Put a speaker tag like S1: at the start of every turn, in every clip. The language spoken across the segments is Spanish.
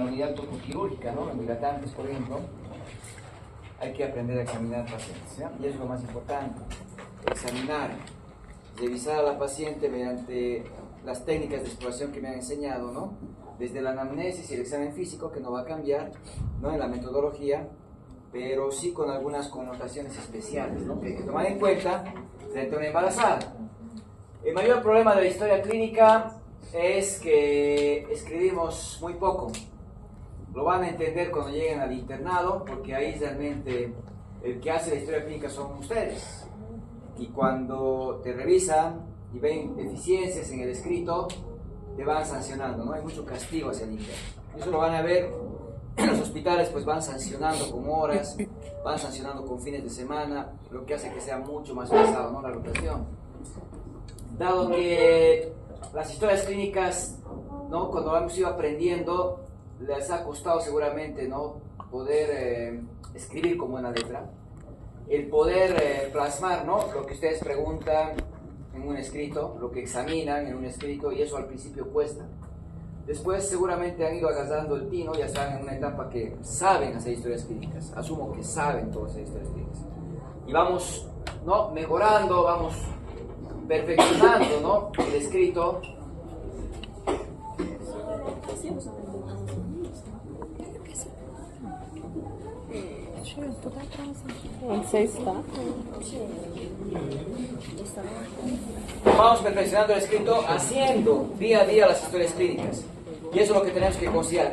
S1: la unidad tocoquirúrgica, ¿no? En dilatantes, por ejemplo, hay que aprender a examinar pacientes, ¿ya? Y eso es lo más importante, examinar, revisar a la paciente mediante las técnicas de exploración que me han enseñado, ¿no? Desde la anamnesis y el examen físico, que no va a cambiar, ¿no? En la metodología, pero sí con algunas connotaciones especiales, ¿no? Que hay que tomar en cuenta frente a una embarazada. El mayor problema de la historia clínica es que escribimos muy poco. Lo van a entender cuando lleguen al internado, porque ahí realmente el que hace la historia clínica son ustedes. Y cuando te revisan y ven deficiencias en el escrito, te van sancionando, ¿no? Hay mucho castigo hacia el interno. Eso lo van a ver en los hospitales, pues van sancionando con horas, van sancionando con fines de semana, lo que hace que sea mucho más pesado, ¿no? La rotación. Dado que las historias clínicas, ¿no? Cuando hemos ido aprendiendo, les ha costado seguramente, ¿no? Poder escribir con buena letra, el poder plasmar, ¿no? Lo que ustedes preguntan en un escrito, lo que examinan en un escrito, y eso al principio cuesta. Después seguramente han ido agarrando el tino, ya están en una etapa que saben hacer historias clínicas, asumo que saben todas esas historias clínicas. Y vamos, ¿no? Mejorando, vamos perfeccionando, ¿no? El escrito. Vamos perfeccionando el escrito haciendo día a día las historias clínicas. Y eso es lo que tenemos que considerar.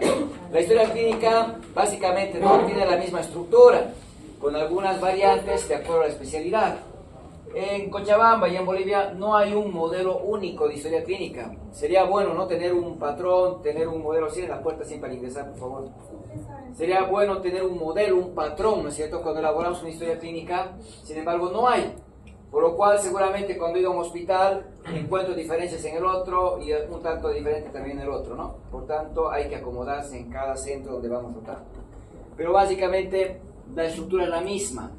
S1: La historia clínica básicamente no tiene la misma estructura, con algunas variantes de acuerdo a la especialidad. En Cochabamba y en Bolivia no hay un modelo único de historia clínica. Sería bueno, ¿no? Tener un patrón, tener un modelo. Cierren la puerta siempre al ingresar, por favor. Sería bueno tener un modelo, un patrón, ¿no es cierto?, cuando elaboramos una historia clínica. Sin embargo, no hay. Por lo cual, seguramente cuando he ido a un hospital, encuentro diferencias en el otro y un tanto diferente también en el otro, ¿no? Por tanto, hay que acomodarse en cada centro donde vamos rotando. Pero básicamente, la estructura es la misma.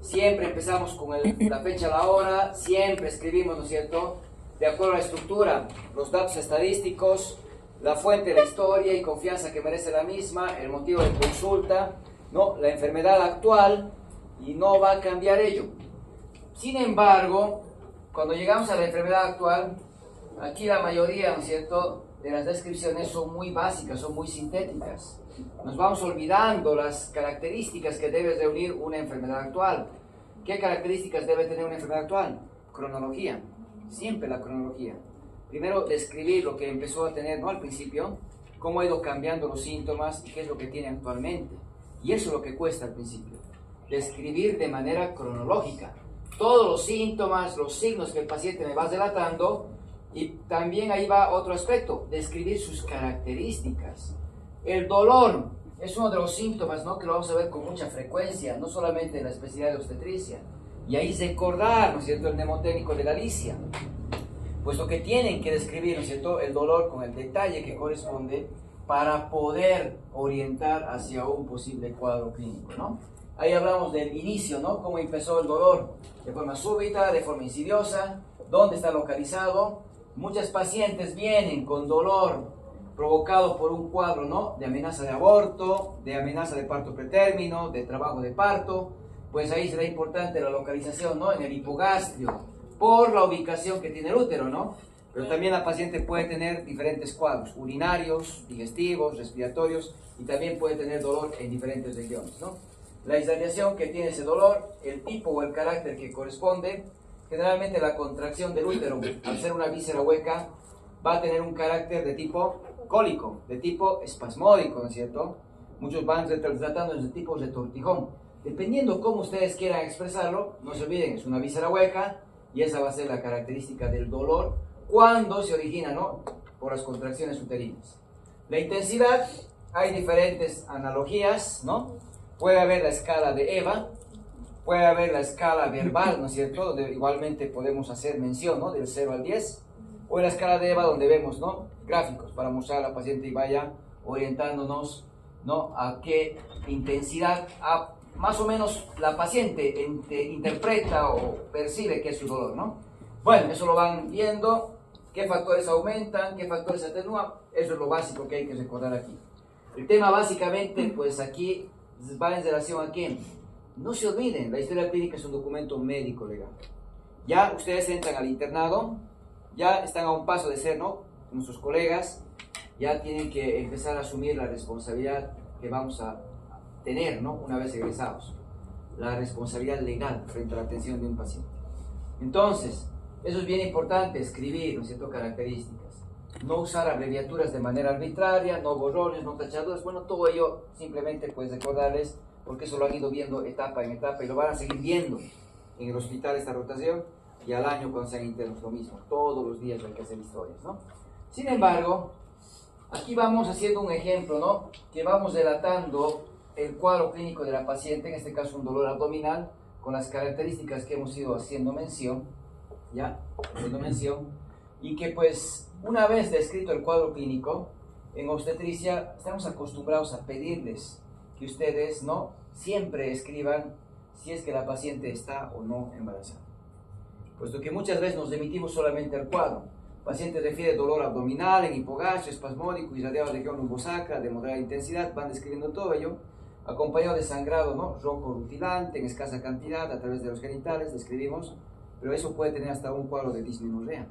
S1: Siempre empezamos con la fecha, la hora, siempre escribimos, ¿no es cierto?, de acuerdo a la estructura, los datos estadísticos, la fuente de la historia y confianza que merece la misma, el motivo de consulta, ¿no?, la enfermedad actual, y no va a cambiar ello. Sin embargo, cuando llegamos a la enfermedad actual, aquí la mayoría, ¿no es cierto?, de las descripciones son muy básicas, son muy sintéticas. Nos vamos olvidando las características que debe reunir una enfermedad actual. ¿Qué características debe tener una enfermedad actual? Cronología, siempre la cronología. Primero, describir lo que empezó a tener, ¿no?, al principio, cómo ha ido cambiando los síntomas y qué es lo que tiene actualmente. Y eso es lo que cuesta al principio, describir de manera cronológica todos los síntomas, los signos que el paciente me va relatando. Y también ahí va otro aspecto, describir sus características. El dolor es uno de los síntomas, ¿no?, que lo vamos a ver con mucha frecuencia, no solamente en la especialidad de obstetricia. Y ahí recordar, ¿no es cierto?, el mnemotécnico de Galicia, puesto que tienen que describir, ¿no es cierto?, el dolor con el detalle que corresponde para poder orientar hacia un posible cuadro clínico, ¿no? Ahí hablamos del inicio, ¿no?, cómo empezó el dolor, de forma súbita, de forma insidiosa, dónde está localizado. Muchas pacientes vienen con dolor provocado por un cuadro, ¿no?, de amenaza de aborto, de amenaza de parto pretérmino, de trabajo de parto. Pues ahí será importante la localización, ¿no?, en el hipogastrio, por la ubicación que tiene el útero, ¿no? Pero también la paciente puede tener diferentes cuadros, urinarios, digestivos, respiratorios, y también puede tener dolor en diferentes regiones, ¿no? La irradiación que tiene ese dolor, el tipo o el carácter que corresponde. Generalmente la contracción del útero, al ser una víscera hueca, va a tener un carácter de tipo cólico, de tipo espasmódico, ¿no es cierto? Muchos van tratando de tipo retortijón. Dependiendo cómo ustedes quieran expresarlo, no se olviden, es una víscera hueca y esa va a ser la característica del dolor cuando se origina, ¿no?, por las contracciones uterinas. La intensidad, hay diferentes analogías, ¿no? Puede haber la escala de EVA, puede haber la escala verbal, ¿no es cierto?, donde igualmente podemos hacer mención, ¿no?, del 0 al 10, o en la escala de EVA donde vemos, ¿no?, gráficos para mostrar a la paciente y vaya orientándonos, ¿no?, a qué intensidad más o menos la paciente interpreta o percibe que es su dolor, ¿no? Bueno, eso lo van viendo, qué factores aumentan, qué factores atenúan, eso es lo básico que hay que recordar aquí. El tema básicamente, pues aquí va en relación a qué. No se olviden, la historia clínica es un documento médico legal. Ya ustedes entran al internado, ya están a un paso de ser, ¿no? Nuestros colegas ya tienen que empezar a asumir la responsabilidad que vamos a tener, ¿no? Una vez egresados. La responsabilidad legal frente a la atención de un paciente. Entonces, eso es bien importante, escribir, ¿no es cierto?, características. No usar abreviaturas de manera arbitraria, no borrones, no tachaduras. Bueno, todo ello simplemente pues recordarles, porque eso lo han ido viendo etapa en etapa y lo van a seguir viendo en el hospital esta rotación, y al año cuando sean internos lo mismo. Todos los días hay que hacer historias, ¿no? Sin embargo, aquí vamos haciendo un ejemplo, ¿no? Que vamos relatando el cuadro clínico de la paciente, en este caso un dolor abdominal, con las características que hemos ido haciendo mención, ¿ya? Haciendo mención, y que pues una vez descrito el cuadro clínico, en obstetricia estamos acostumbrados a pedirles que ustedes, ¿no?, siempre escriban si es que la paciente está o no embarazada. Puesto que muchas veces nos remitimos solamente al cuadro. El paciente refiere dolor abdominal, en hipogastrio, espasmódico, irradiado de región lumbosacra, de moderada intensidad, van describiendo todo ello, acompañado de sangrado, ¿no?, rojo rutilante, en escasa cantidad, a través de los genitales, describimos, pero eso puede tener hasta un cuadro de dismenorrea.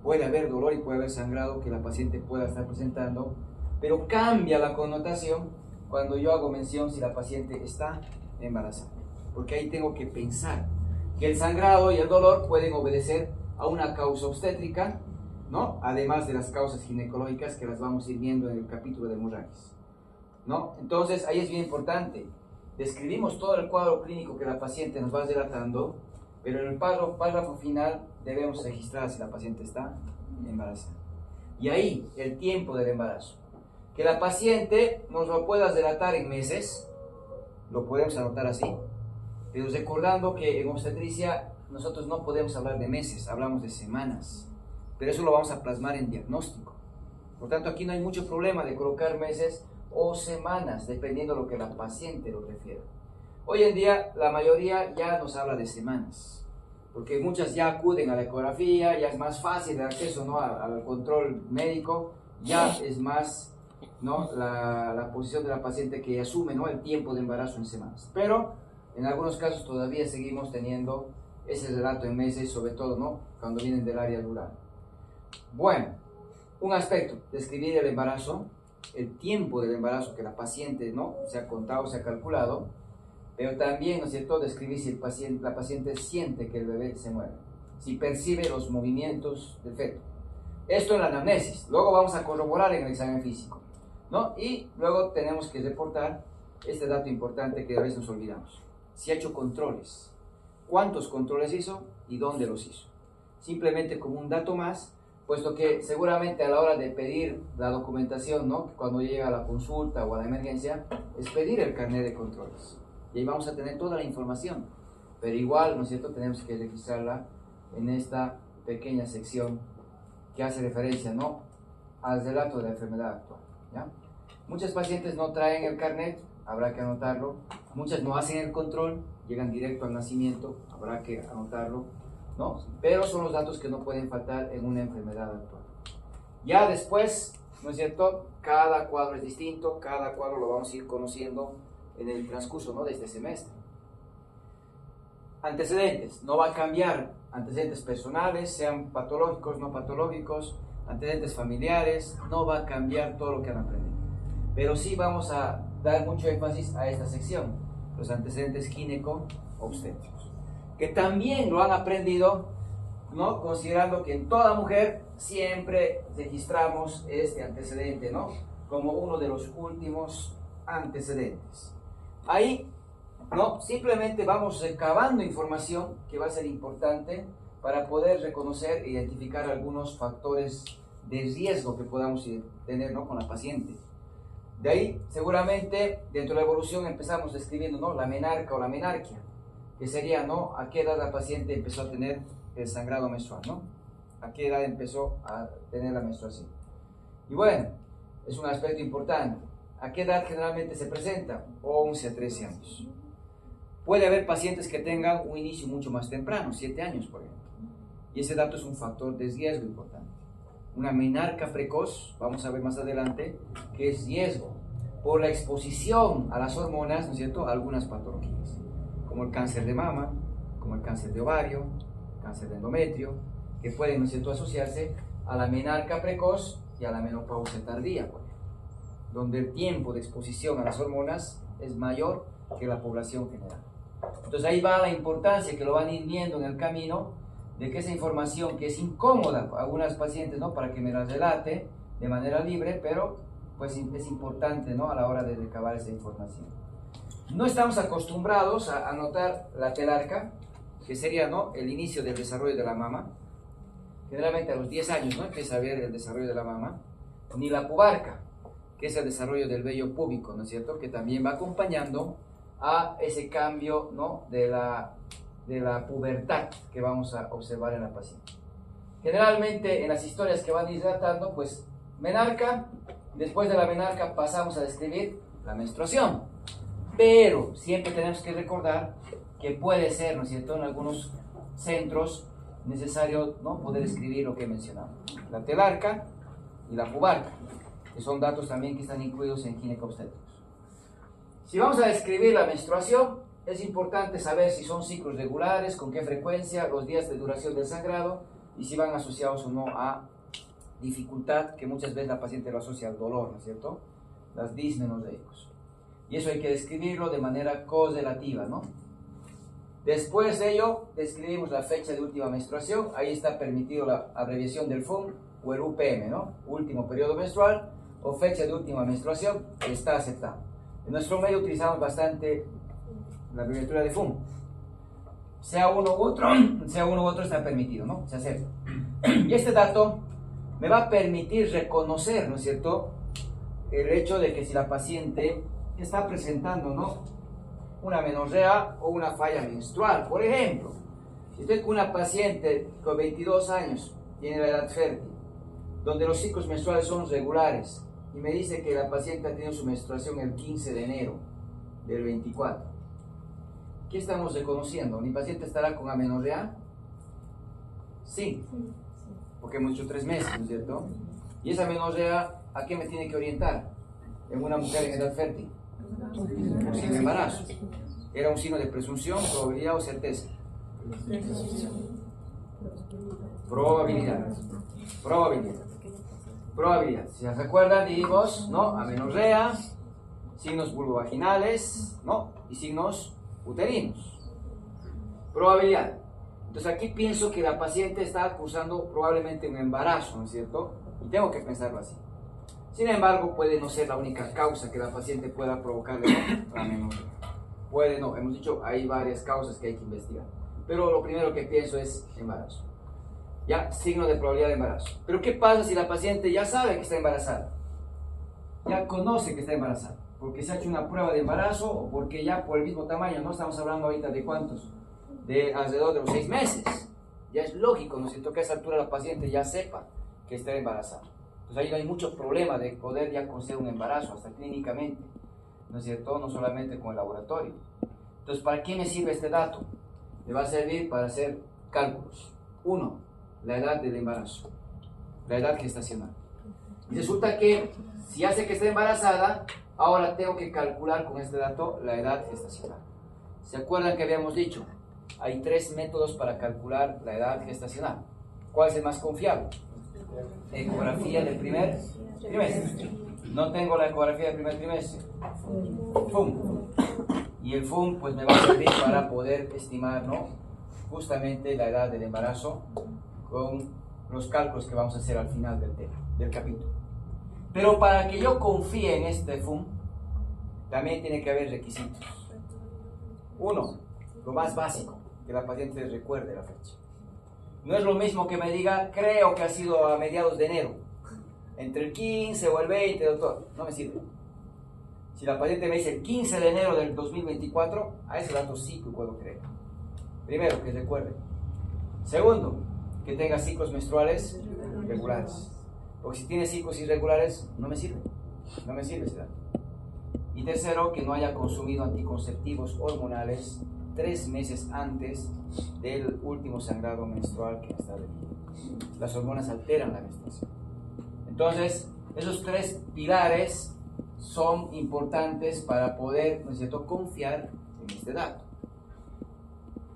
S1: Puede haber dolor y puede haber sangrado que la paciente pueda estar presentando, pero cambia la connotación cuando yo hago mención si la paciente está embarazada, porque ahí tengo que pensar que el sangrado y el dolor pueden obedecer a una causa obstétrica, ¿no?, además de las causas ginecológicas que las vamos a ir viendo en el capítulo de hemorragias, ¿no? Entonces ahí es bien importante, describimos todo el cuadro clínico que la paciente nos va relatando, pero en el párrafo final debemos registrar si la paciente está embarazada. Y ahí el tiempo del embarazo. Que la paciente nos lo pueda relatar en meses, lo podemos anotar así, pero recordando que en obstetricia nosotros no podemos hablar de meses, hablamos de semanas, pero eso lo vamos a plasmar en diagnóstico. Por tanto, aquí no hay mucho problema de colocar meses o semanas, dependiendo de lo que la paciente lo refiera. Hoy en día la mayoría ya nos habla de semanas, porque muchas ya acuden a la ecografía, ya es más fácil el acceso, ¿no?, al control médico, ya es más, ¿no?, la posición de la paciente que asume, ¿no?, el tiempo de embarazo en semanas. Pero en algunos casos todavía seguimos teniendo ese relato en meses, sobre todo, ¿no?, cuando vienen del área rural. Bueno, un aspecto, describir el embarazo, el tiempo del embarazo que la paciente, ¿no?, se ha contado, se ha calculado, pero también, ¿no es cierto?, describir si la paciente siente que el bebé se mueve, si percibe los movimientos del feto. Esto en la anamnesis, luego vamos a corroborar en el examen físico, ¿no? Y luego tenemos que reportar este dato importante que a veces nos olvidamos. Si ha hecho controles, cuántos controles hizo y dónde los hizo. Simplemente como un dato más, puesto que seguramente a la hora de pedir la documentación, ¿no?, cuando llega a la consulta o a la emergencia, es pedir el carnet de controles. Y ahí vamos a tener toda la información, pero igual, ¿no es cierto?, tenemos que registrarla en esta pequeña sección que hace referencia, ¿no?, al relato de la enfermedad actual, ¿ya? Muchas pacientes no traen el carnet, habrá que anotarlo. Muchas no hacen el control, llegan directo al nacimiento, habrá que anotarlo, ¿no? Pero son los datos que no pueden faltar en una enfermedad actual. Ya después, ¿no es cierto?, cada cuadro es distinto, cada cuadro lo vamos a ir conociendo en el transcurso, ¿no?, de este semestre. Antecedentes, no va a cambiar, antecedentes personales, sean patológicos, no patológicos, antecedentes familiares, no va a cambiar todo lo que han aprendido. Pero sí vamos a dar mucho énfasis a esta sección, los antecedentes gineco-obstétricos, que también lo han aprendido, ¿no?, considerando que en toda mujer siempre registramos este antecedente, ¿no?, como uno de los últimos antecedentes. Ahí, ¿no?, simplemente vamos recabando información que va a ser importante para poder reconocer e identificar algunos factores de riesgo que podamos tener, ¿no?, con la paciente. De ahí, seguramente, dentro de la evolución empezamos describiendo, ¿no?, la menarca o la menarquia, que sería, ¿no?, a qué edad la paciente empezó a tener el sangrado menstrual, ¿no?, a qué edad empezó a tener la menstruación. Y bueno, es un aspecto importante. ¿A qué edad generalmente se presenta? 11 a 13 años. Puede haber pacientes que tengan un inicio mucho más temprano, 7 años, por ejemplo. Y ese dato es un factor de riesgo importante. una menarca precoz, vamos a ver más adelante, que es riesgo por la exposición a las hormonas, ¿no es cierto?, a algunas patologías, como el cáncer de mama, como el cáncer de ovario, cáncer de endometrio, que pueden, ¿no es cierto?, asociarse a la menarca precoz y a la menopausia tardía, por ejemplo, donde el tiempo de exposición a las hormonas es mayor que la población general. Entonces ahí va la importancia que lo van a ir viendo en el camino, de que esa información que es incómoda a algunas pacientes, ¿no?, para que me la relate de manera libre, pero pues es importante, ¿no?, a la hora de recabar esa información. No estamos acostumbrados a anotar la telarca, que sería, ¿no?, el inicio del desarrollo de la mama. Generalmente a los 10 años, ¿no?, empieza a ver el desarrollo de la mama. Ni la pubarca, que es el desarrollo del vello púbico, ¿no es cierto?, que también va acompañando a ese cambio, ¿no?, de la pubertad que vamos a observar en la paciente. Generalmente en las historias que van a ir tratando, pues menarca, después de la menarca pasamos a describir la menstruación, pero siempre tenemos que recordar que puede ser, ¿no es cierto?, en algunos centros necesario, ¿no?, poder escribir lo que mencionamos, la telarca y la pubarca, que son datos también que están incluidos en ginecobstétricos. Si vamos a describir la menstruación, es importante saber si son ciclos regulares, con qué frecuencia, los días de duración del sangrado y si van asociados o no a dificultad, que muchas veces la paciente lo asocia al dolor, ¿no es cierto?, las dismenorreicos. Y eso hay que describirlo de manera correlativa, ¿no? Después de ello, describimos la fecha de última menstruación. Ahí está permitido la abreviación del FUM o el UPM, ¿no?, último periodo menstrual o fecha de última menstruación, está aceptado. En nuestro medio utilizamos bastante la abreviatura de FUM. Sea uno u otro está permitido, ¿no?, se acepta. Y este dato me va a permitir reconocer, ¿no es cierto?, el hecho de que si la paciente está presentando, ¿no?, una menorrea o una falla menstrual. Por ejemplo, si estoy con una paciente con 22 años, tiene la edad fértil, donde los ciclos menstruales son regulares, y me dice que la paciente ha tenido su menstruación el 15 de enero del 24, ¿qué estamos reconociendo? ¿Mi paciente estará con amenorrea? Sí, porque hemos dicho 3 meses, ¿no es cierto? Y esa amenorrea, ¿a qué me tiene que orientar en una mujer en edad fértil? Sin embarazo. ¿Era un signo de presunción, probabilidad o certeza? Probabilidad. Si se recuerdan, dijimos, ¿no?, amenorrea, signos vulvovaginales, ¿no?, y signos uterinos. Probabilidad. Entonces aquí pienso que la paciente está cursando probablemente un embarazo, ¿no es cierto? Y tengo que pensarlo así. Sin embargo, puede no ser la única causa que la paciente pueda provocarle, ¿no?, la menorrea. Puede no, hemos dicho, hay varias causas que hay que investigar. Pero lo primero que pienso es embarazo. Ya, signo de probabilidad de embarazo. Pero ¿qué pasa si la paciente ya sabe que está embarazada? Ya conoce que está embarazada, porque se ha hecho una prueba de embarazo o porque ya por el mismo tamaño, no estamos hablando ahorita de cuántos, de alrededor de los 6 meses. Ya es lógico, ¿no es cierto?, que a esa altura la paciente ya sepa que está embarazada. Entonces ahí no hay mucho problema de poder ya conocer un embarazo, hasta clínicamente, ¿no es cierto?, no solamente con el laboratorio. Entonces, ¿para qué me sirve este dato? Me va a servir para hacer cálculos. 1, la edad del embarazo, la edad gestacional. Y resulta que si hace que esté embarazada, ahora tengo que calcular con este dato la edad gestacional. ¿Se acuerdan que habíamos dicho? Hay 3 métodos para calcular la edad gestacional. ¿Cuál es el más confiable? Ecografía del primer trimestre. No tengo la ecografía del primer trimestre. FUM. Y el FUM pues me va a servir para poder estimar, ¿no?, justamente la edad del embarazo con los cálculos que vamos a hacer al final del capítulo. Pero para que yo confíe en este FUM, también tiene que haber requisitos. 1, lo más básico, que la paciente recuerde la fecha. No es lo mismo que me diga, creo que ha sido a mediados de enero, entre el 15 o el 20, doctor. No me sirve. Si la paciente me dice el 15 de enero del 2024, a ese dato sí que puedo creer. Primero, que recuerde. Segundo, que tenga ciclos menstruales regulares. Porque si tiene ciclos irregulares, no me sirve. No me sirve ese dato. Y tercero, que no haya consumido anticonceptivos hormonales 3 meses antes del último sangrado menstrual que está debido. Las hormonas alteran la menstruación. Entonces, esos tres pilares son importantes para poder, ¿no es cierto?, confiar en este dato.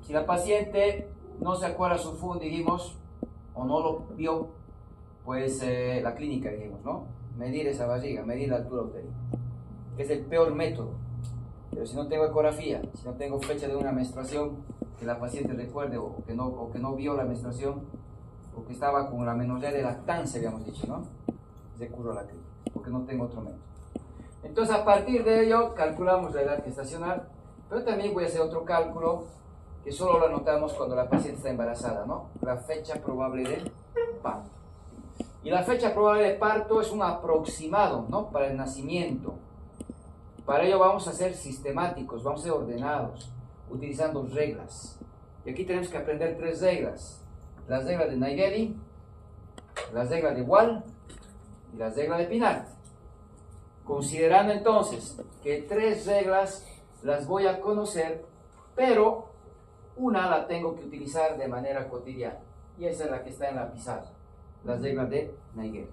S1: Si la paciente no se acuerda su FUN, dijimos, o no lo vio, pues la clínica, dijimos, ¿no? Medir esa barriga, medir la altura uterina, que es el peor método. Pero si no tengo ecografía, si no tengo fecha de una menstruación que la paciente recuerde o que no vio la menstruación, o que estaba con la menorrea de lactancia, habíamos dicho, ¿no? Recurro a la clínica, porque no tengo otro método. Entonces, a partir de ello, calculamos la edad gestacional, pero también voy a hacer otro cálculo que solo lo anotamos cuando la paciente está embarazada, ¿no? La fecha probable de parto. Y la fecha probable de parto es un aproximado, ¿no?, para el nacimiento. Para ello vamos a ser sistemáticos, vamos a ser ordenados, utilizando reglas. Y aquí tenemos que aprender tres reglas. Las reglas de Naegeli, las reglas de Wall y las reglas de Pinart. Considerando entonces que tres reglas las voy a conocer, pero una la tengo que utilizar de manera cotidiana. Y esa es la que está en la pizarra. Las reglas de Naegeli.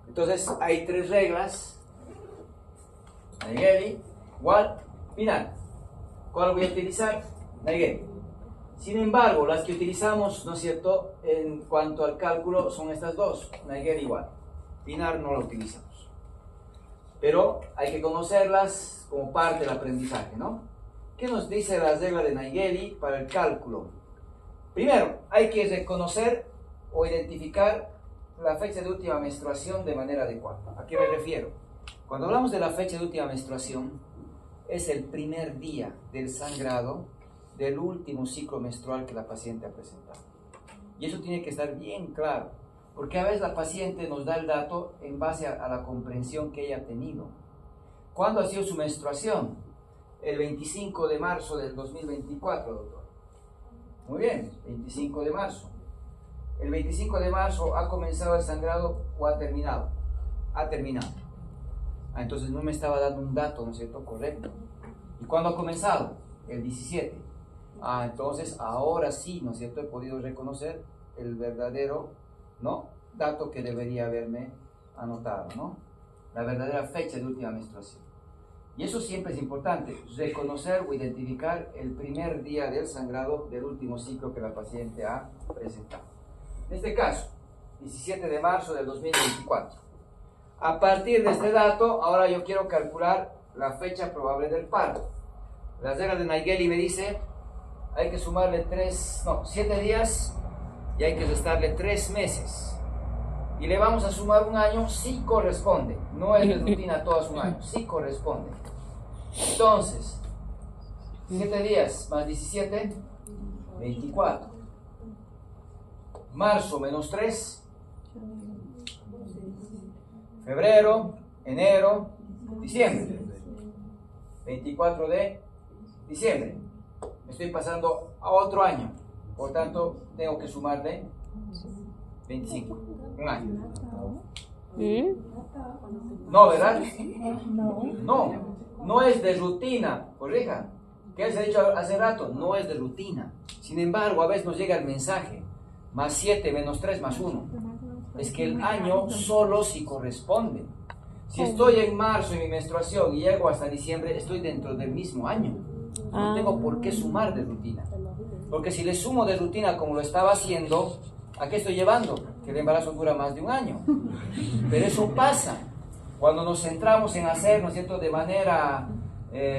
S1: Entonces hay tres reglas. Naegeli, Wall, Pinart. ¿Cuál voy a utilizar? Naegeli. Sin embargo, las que utilizamos, ¿no es cierto?, en cuanto al cálculo son estas dos, Naegeli y Wall. Pinart no la utilizamos. Pero hay que conocerlas como parte del aprendizaje, ¿no? ¿Qué nos dice la regla de Naegeli para el cálculo? Primero, hay que reconocer o identificar la fecha de última menstruación de manera adecuada. ¿A qué me refiero? Cuando hablamos de la fecha de última menstruación, es el primer día del sangrado del último ciclo menstrual que la paciente ha presentado. Y eso tiene que estar bien claro, porque a veces la paciente nos da el dato en base a la comprensión que ella ha tenido. ¿Cuándo ha sido su menstruación? El 25 de marzo del 2024, doctor. Muy bien, 25 de marzo. ¿El 25 de marzo ha comenzado el sangrado o ha terminado? Ha terminado. Entonces no me estaba dando un dato, ¿no es cierto?, correcto. ¿Y cuándo ha comenzado? El 17. Entonces ahora sí, ¿no es cierto?, he podido reconocer el verdadero, ¿no?, dato que debería haberme anotado, ¿no? La verdadera fecha de última menstruación. Y eso siempre es importante, reconocer o identificar el primer día del sangrado del último ciclo que la paciente ha presentado. En este caso, 17 de marzo del 2024. A partir de este dato, ahora yo quiero calcular la fecha probable del parto. La regla de Naegeli me dice, hay que sumarle 7 días y hay que restarle 3 meses. Y le vamos a sumar un año, sí corresponde. No es de rutina todos un año, sí corresponde. Entonces, 7 días más 17, 24. Marzo menos 3. Febrero, enero, diciembre. 24 de diciembre. Me estoy pasando a otro año. Por tanto, tengo que sumarle 25. Un año. No, ¿verdad? No es de rutina. Corrija. ¿Qué se ha dicho hace rato? No es de rutina. Sin embargo, a veces nos llega el mensaje. Más 7, menos 3, más 1. Es que el año solo sí corresponde. Si estoy en marzo en mi menstruación y llego hasta diciembre, estoy dentro del mismo año. No tengo por qué sumar de rutina. Porque si le sumo de rutina como lo estaba haciendo, ¿a qué estoy llevando? Que el embarazo dura más de un año. Pero eso pasa cuando nos centramos en hacer, ¿no es cierto?, de manera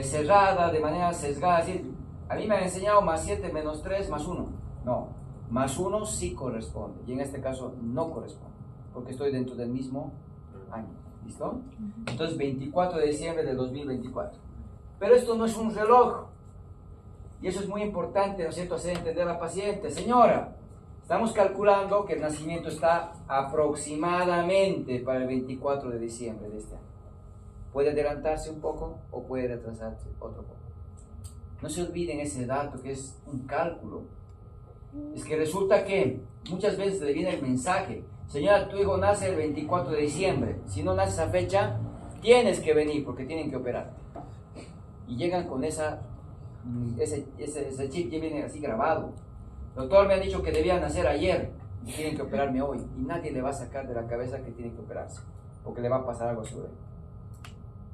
S1: cerrada, de manera sesgada. Es decir, a mí me han enseñado más 7, menos 3, más 1. No, más 1 sí corresponde. Y en este caso no corresponde, porque estoy dentro del mismo año. ¿Listo? Entonces, 24 de diciembre del 2024. Pero esto no es un reloj. Y eso es muy importante, ¿no es cierto?, hacer entender a la paciente. Señora, estamos calculando que el nacimiento está aproximadamente para el 24 de diciembre de este año. Puede adelantarse un poco o puede retrasarse otro poco. No se olviden ese dato que es un cálculo. Es que resulta que muchas veces le viene el mensaje: señora, tu hijo nace el 24 de diciembre. Si no nace esa fecha, tienes que venir porque tienen que operarte. Y llegan con ese chip, ya viene así grabado. Doctor, me han dicho que debía nacer ayer. y tienen que operarme hoy. Y nadie le va a sacar de la cabeza que tiene que operarse, porque le va a pasar algo a su bebé.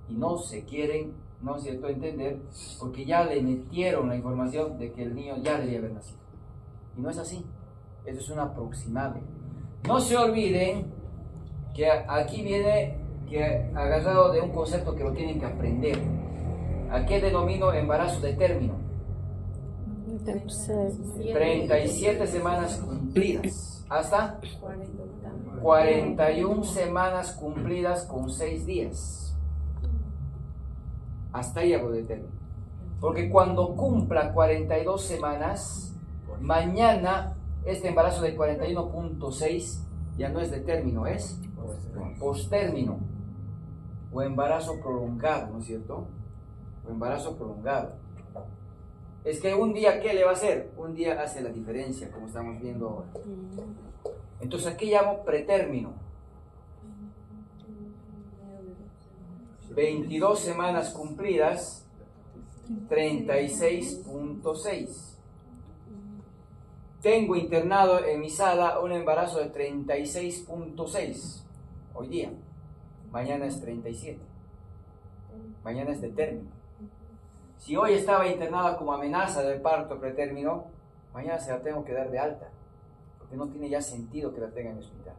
S1: Y no se quieren, no es cierto, entender, porque ya le metieron la información de que el niño ya debía haber nacido. Y no es así. Eso es un aproximado. No se olviden que aquí viene que agarrado de un concepto que lo tienen que aprender. ¿A qué denomino embarazo de término? 37 semanas cumplidas. ¿Hasta? 41 semanas cumplidas con 6 días. Hasta ahí hago de término. Porque cuando cumpla 42 semanas, mañana este embarazo de 41.6 ya no es de término, es postérmino o embarazo prolongado, ¿no es cierto? O embarazo prolongado. Es que un día, ¿qué le va a hacer? Un día hace la diferencia, como estamos viendo ahora. Entonces aquí llamo pretérmino. 22 semanas cumplidas, 36.6. Tengo internado en mi sala un embarazo de 36.6 hoy día. Mañana es 37. Mañana es de término. Si hoy estaba internada como amenaza de parto pretérmino, mañana se la tengo que dar de alta. Porque no tiene ya sentido que la tenga en el hospital.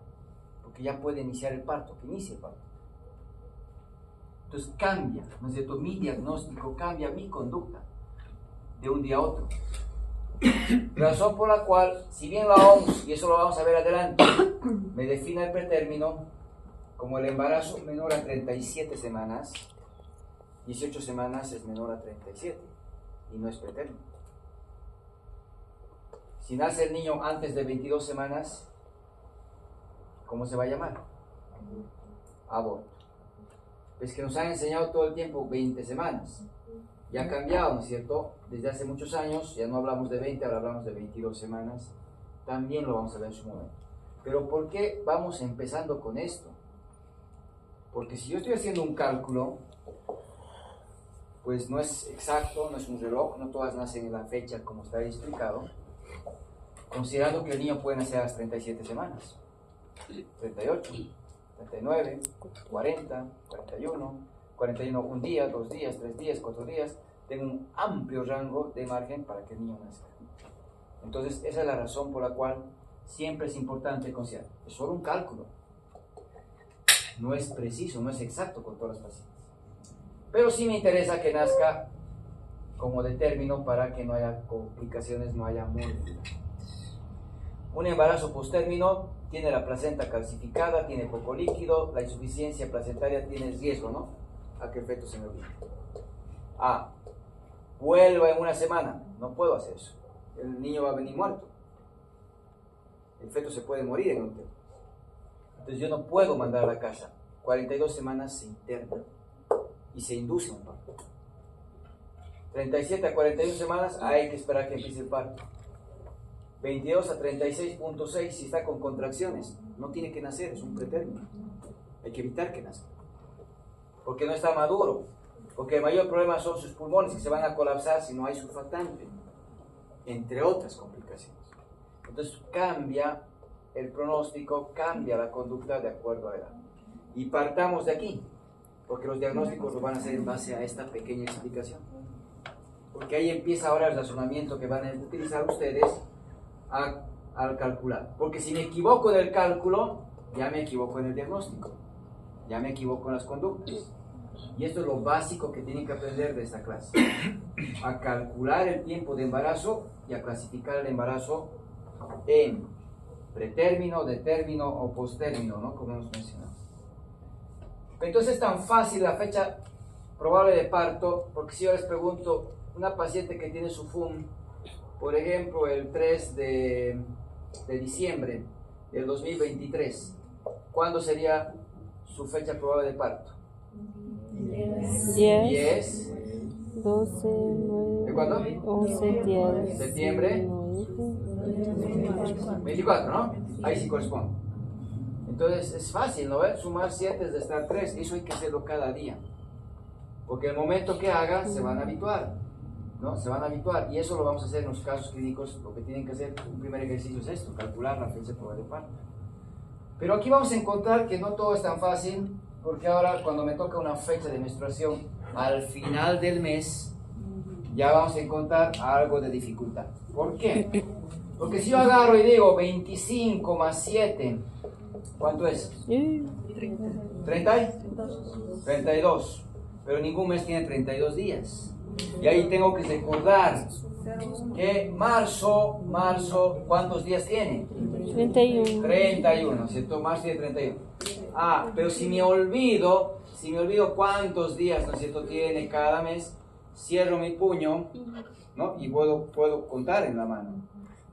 S1: Porque ya puede iniciar el parto, que inicie el parto. Entonces cambia, ¿no es cierto? Mi diagnóstico cambia mi conducta de un día a otro. Razón por la cual, si bien la OMS, y eso lo vamos a ver adelante, me define el pretérmino como el embarazo menor a 37 semanas, 18 semanas es menor a 37 y no es pretérmino. Si nace el niño antes de 22 semanas, ¿cómo se va a llamar? Aborto. Es que nos han enseñado todo el tiempo 20 semanas. Ya ha cambiado, ¿no es cierto? Desde hace muchos años, ya no hablamos de 20, ahora hablamos de 22 semanas. También lo vamos a ver en su momento. Pero ¿por qué vamos empezando con esto? Porque si yo estoy haciendo un cálculo, pues no es exacto, no es un reloj, no todas nacen en la fecha como está ahí explicado, considerando que el niño puede nacer a las 37 semanas, 38, 39, 40, 41, un día, 2 días, 3 días, 4 días, tengo un amplio rango de margen para que el niño nazca. Entonces, esa es la razón por la cual siempre es importante considerar. Es solo un cálculo. No es preciso, no es exacto con todas las pacientes. Pero sí me interesa que nazca como de término para que no haya complicaciones, no haya morbilidad. Un embarazo postérmino tiene la placenta calcificada, tiene poco líquido, la insuficiencia placentaria tiene riesgo, ¿no? A que el feto se me olvide. Vuelva en una semana. No puedo hacer eso. El niño va a venir muerto. El feto se puede morir en un tiempo. Entonces yo no puedo mandar a la casa. 42 semanas se interna y se induce un parto. 37 a 41 semanas hay que esperar que empiece el parto. 22 a 36.6 si está con contracciones, no tiene que nacer, es un pretérmino. Hay que evitar que nazca. Porque no está maduro. Porque el mayor problema son sus pulmones que se van a colapsar si no hay surfactante. Entre otras complicaciones. Entonces cambia el pronóstico, cambia la conducta de acuerdo a la edad. Y partamos de aquí, porque los diagnósticos lo van a hacer en base a esta pequeña explicación. Porque ahí empieza ahora el razonamiento que van a utilizar ustedes al calcular. Porque si me equivoco en el cálculo, ya me equivoco en el diagnóstico, ya me equivoco en las conductas. Y esto es lo básico que tienen que aprender de esta clase. A calcular el tiempo de embarazo y a clasificar el embarazo en pretérmino, detérmino o postérmino, ¿no? Como hemos mencionado. Entonces es tan fácil la fecha probable de parto, porque si yo les pregunto, una paciente que tiene su FUM, por ejemplo, el 3 de diciembre del 2023, ¿cuándo sería su fecha probable de parto?
S2: 10, 12, 9,
S1: ¿de cuándo?
S2: 11, 10,
S1: Septiembre 24, ¿no? Ahí sí corresponde. Entonces es fácil, ¿no? Sumar 7 es de estar 3, eso hay que hacerlo cada día. Porque el momento que haga se van a habituar. ¿no? Se van a habituar y eso lo vamos a hacer en los casos clínicos. Lo que tienen que hacer, un primer ejercicio es esto, calcular la fecha probable de parto. Pero aquí vamos a encontrar que no todo es tan fácil, porque ahora cuando me toca una fecha de menstruación al final del mes, ya vamos a encontrar algo de dificultad. ¿Por qué? Porque si yo agarro y digo 25 más 7, ¿cuánto es? 30. 32. Pero ningún mes tiene 32 días. Y ahí tengo que recordar que marzo, ¿cuántos días tiene?
S2: 31.
S1: 31, ¿cierto? Marzo tiene 31. Ah, pero si me olvido cuántos días, ¿no es cierto?, tiene cada mes, cierro mi puño, ¿no? Y puedo contar en la mano.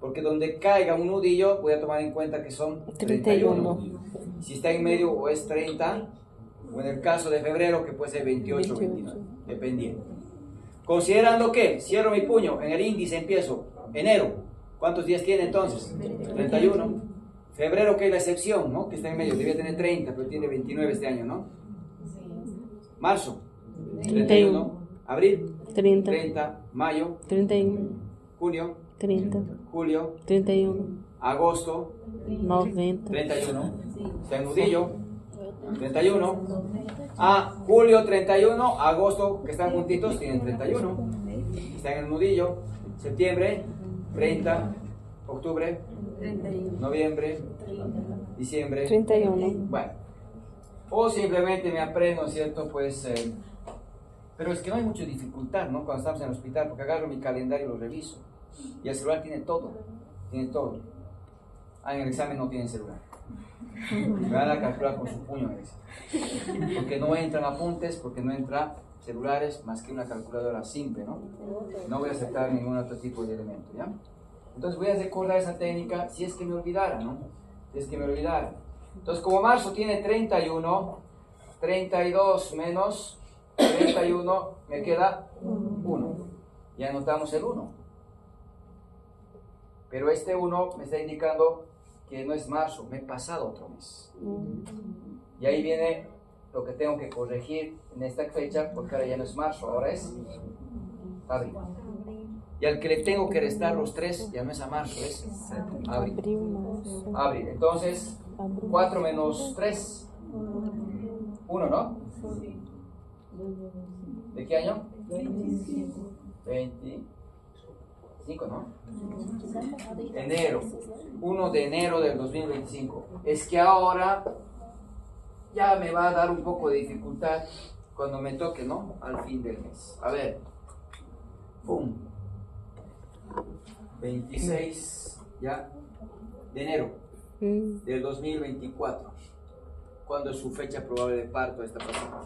S1: Porque donde caiga un nudillo, voy a tomar en cuenta que son 31. Si está en medio, o es 30, o en el caso de febrero, que puede ser 28 o 29, dependiendo. Considerando que cierro mi puño, en el índice empiezo enero. ¿Cuántos días tiene entonces? 31. Febrero, que es la excepción, ¿no? Que está en medio, debía tener 30, pero tiene 29 este año, ¿no? Marzo, 31. Abril, 30. Mayo,
S2: 31.
S1: junio,
S2: 30.
S1: julio,
S2: 31.
S1: agosto,
S2: 90.
S1: 31. Está en nudillo, 31. Ah, julio 31, agosto, que están juntitos, tienen 31. Están en el nudillo. Septiembre, 30. Octubre,
S3: 31.
S1: noviembre, diciembre,
S2: 31.
S1: Bueno. O simplemente me aprendo, ¿cierto? Pues, pero es que no hay mucha dificultad, ¿no? Cuando estamos en el hospital, porque agarro mi calendario y lo reviso. Y el celular tiene todo. Tiene todo. Ah, en el examen no tienen celular. Me van a calcular con su puño en el examen. Porque no entran apuntes, porque no entran celulares más que una calculadora simple, ¿no? No voy a aceptar ningún otro tipo de elemento, ¿ya? Entonces voy a recordar esa técnica si es que me olvidara, ¿no? Si es que me olvidara. Entonces, como marzo tiene 31, 32 menos 31, me queda 1. Ya anotamos el 1. Pero este 1 me está indicando que no es marzo, me he pasado otro mes. Y ahí viene lo que tengo que corregir en esta fecha, porque ahora ya no es marzo, ahora es abril. Y al que le tengo que restar los 3, ya no es a marzo, es abril. Abril. Entonces, 4 menos 3, 1, ¿no? ¿De qué año? 25, ¿no? Enero. 1 de enero del 2025. Es que ahora ya me va a dar un poco de dificultad cuando me toque, ¿no? Al fin del mes. A ver. ¡Pum! 26 ya de enero del 2024. ¿Cuándo es su fecha probable de parto de esta persona?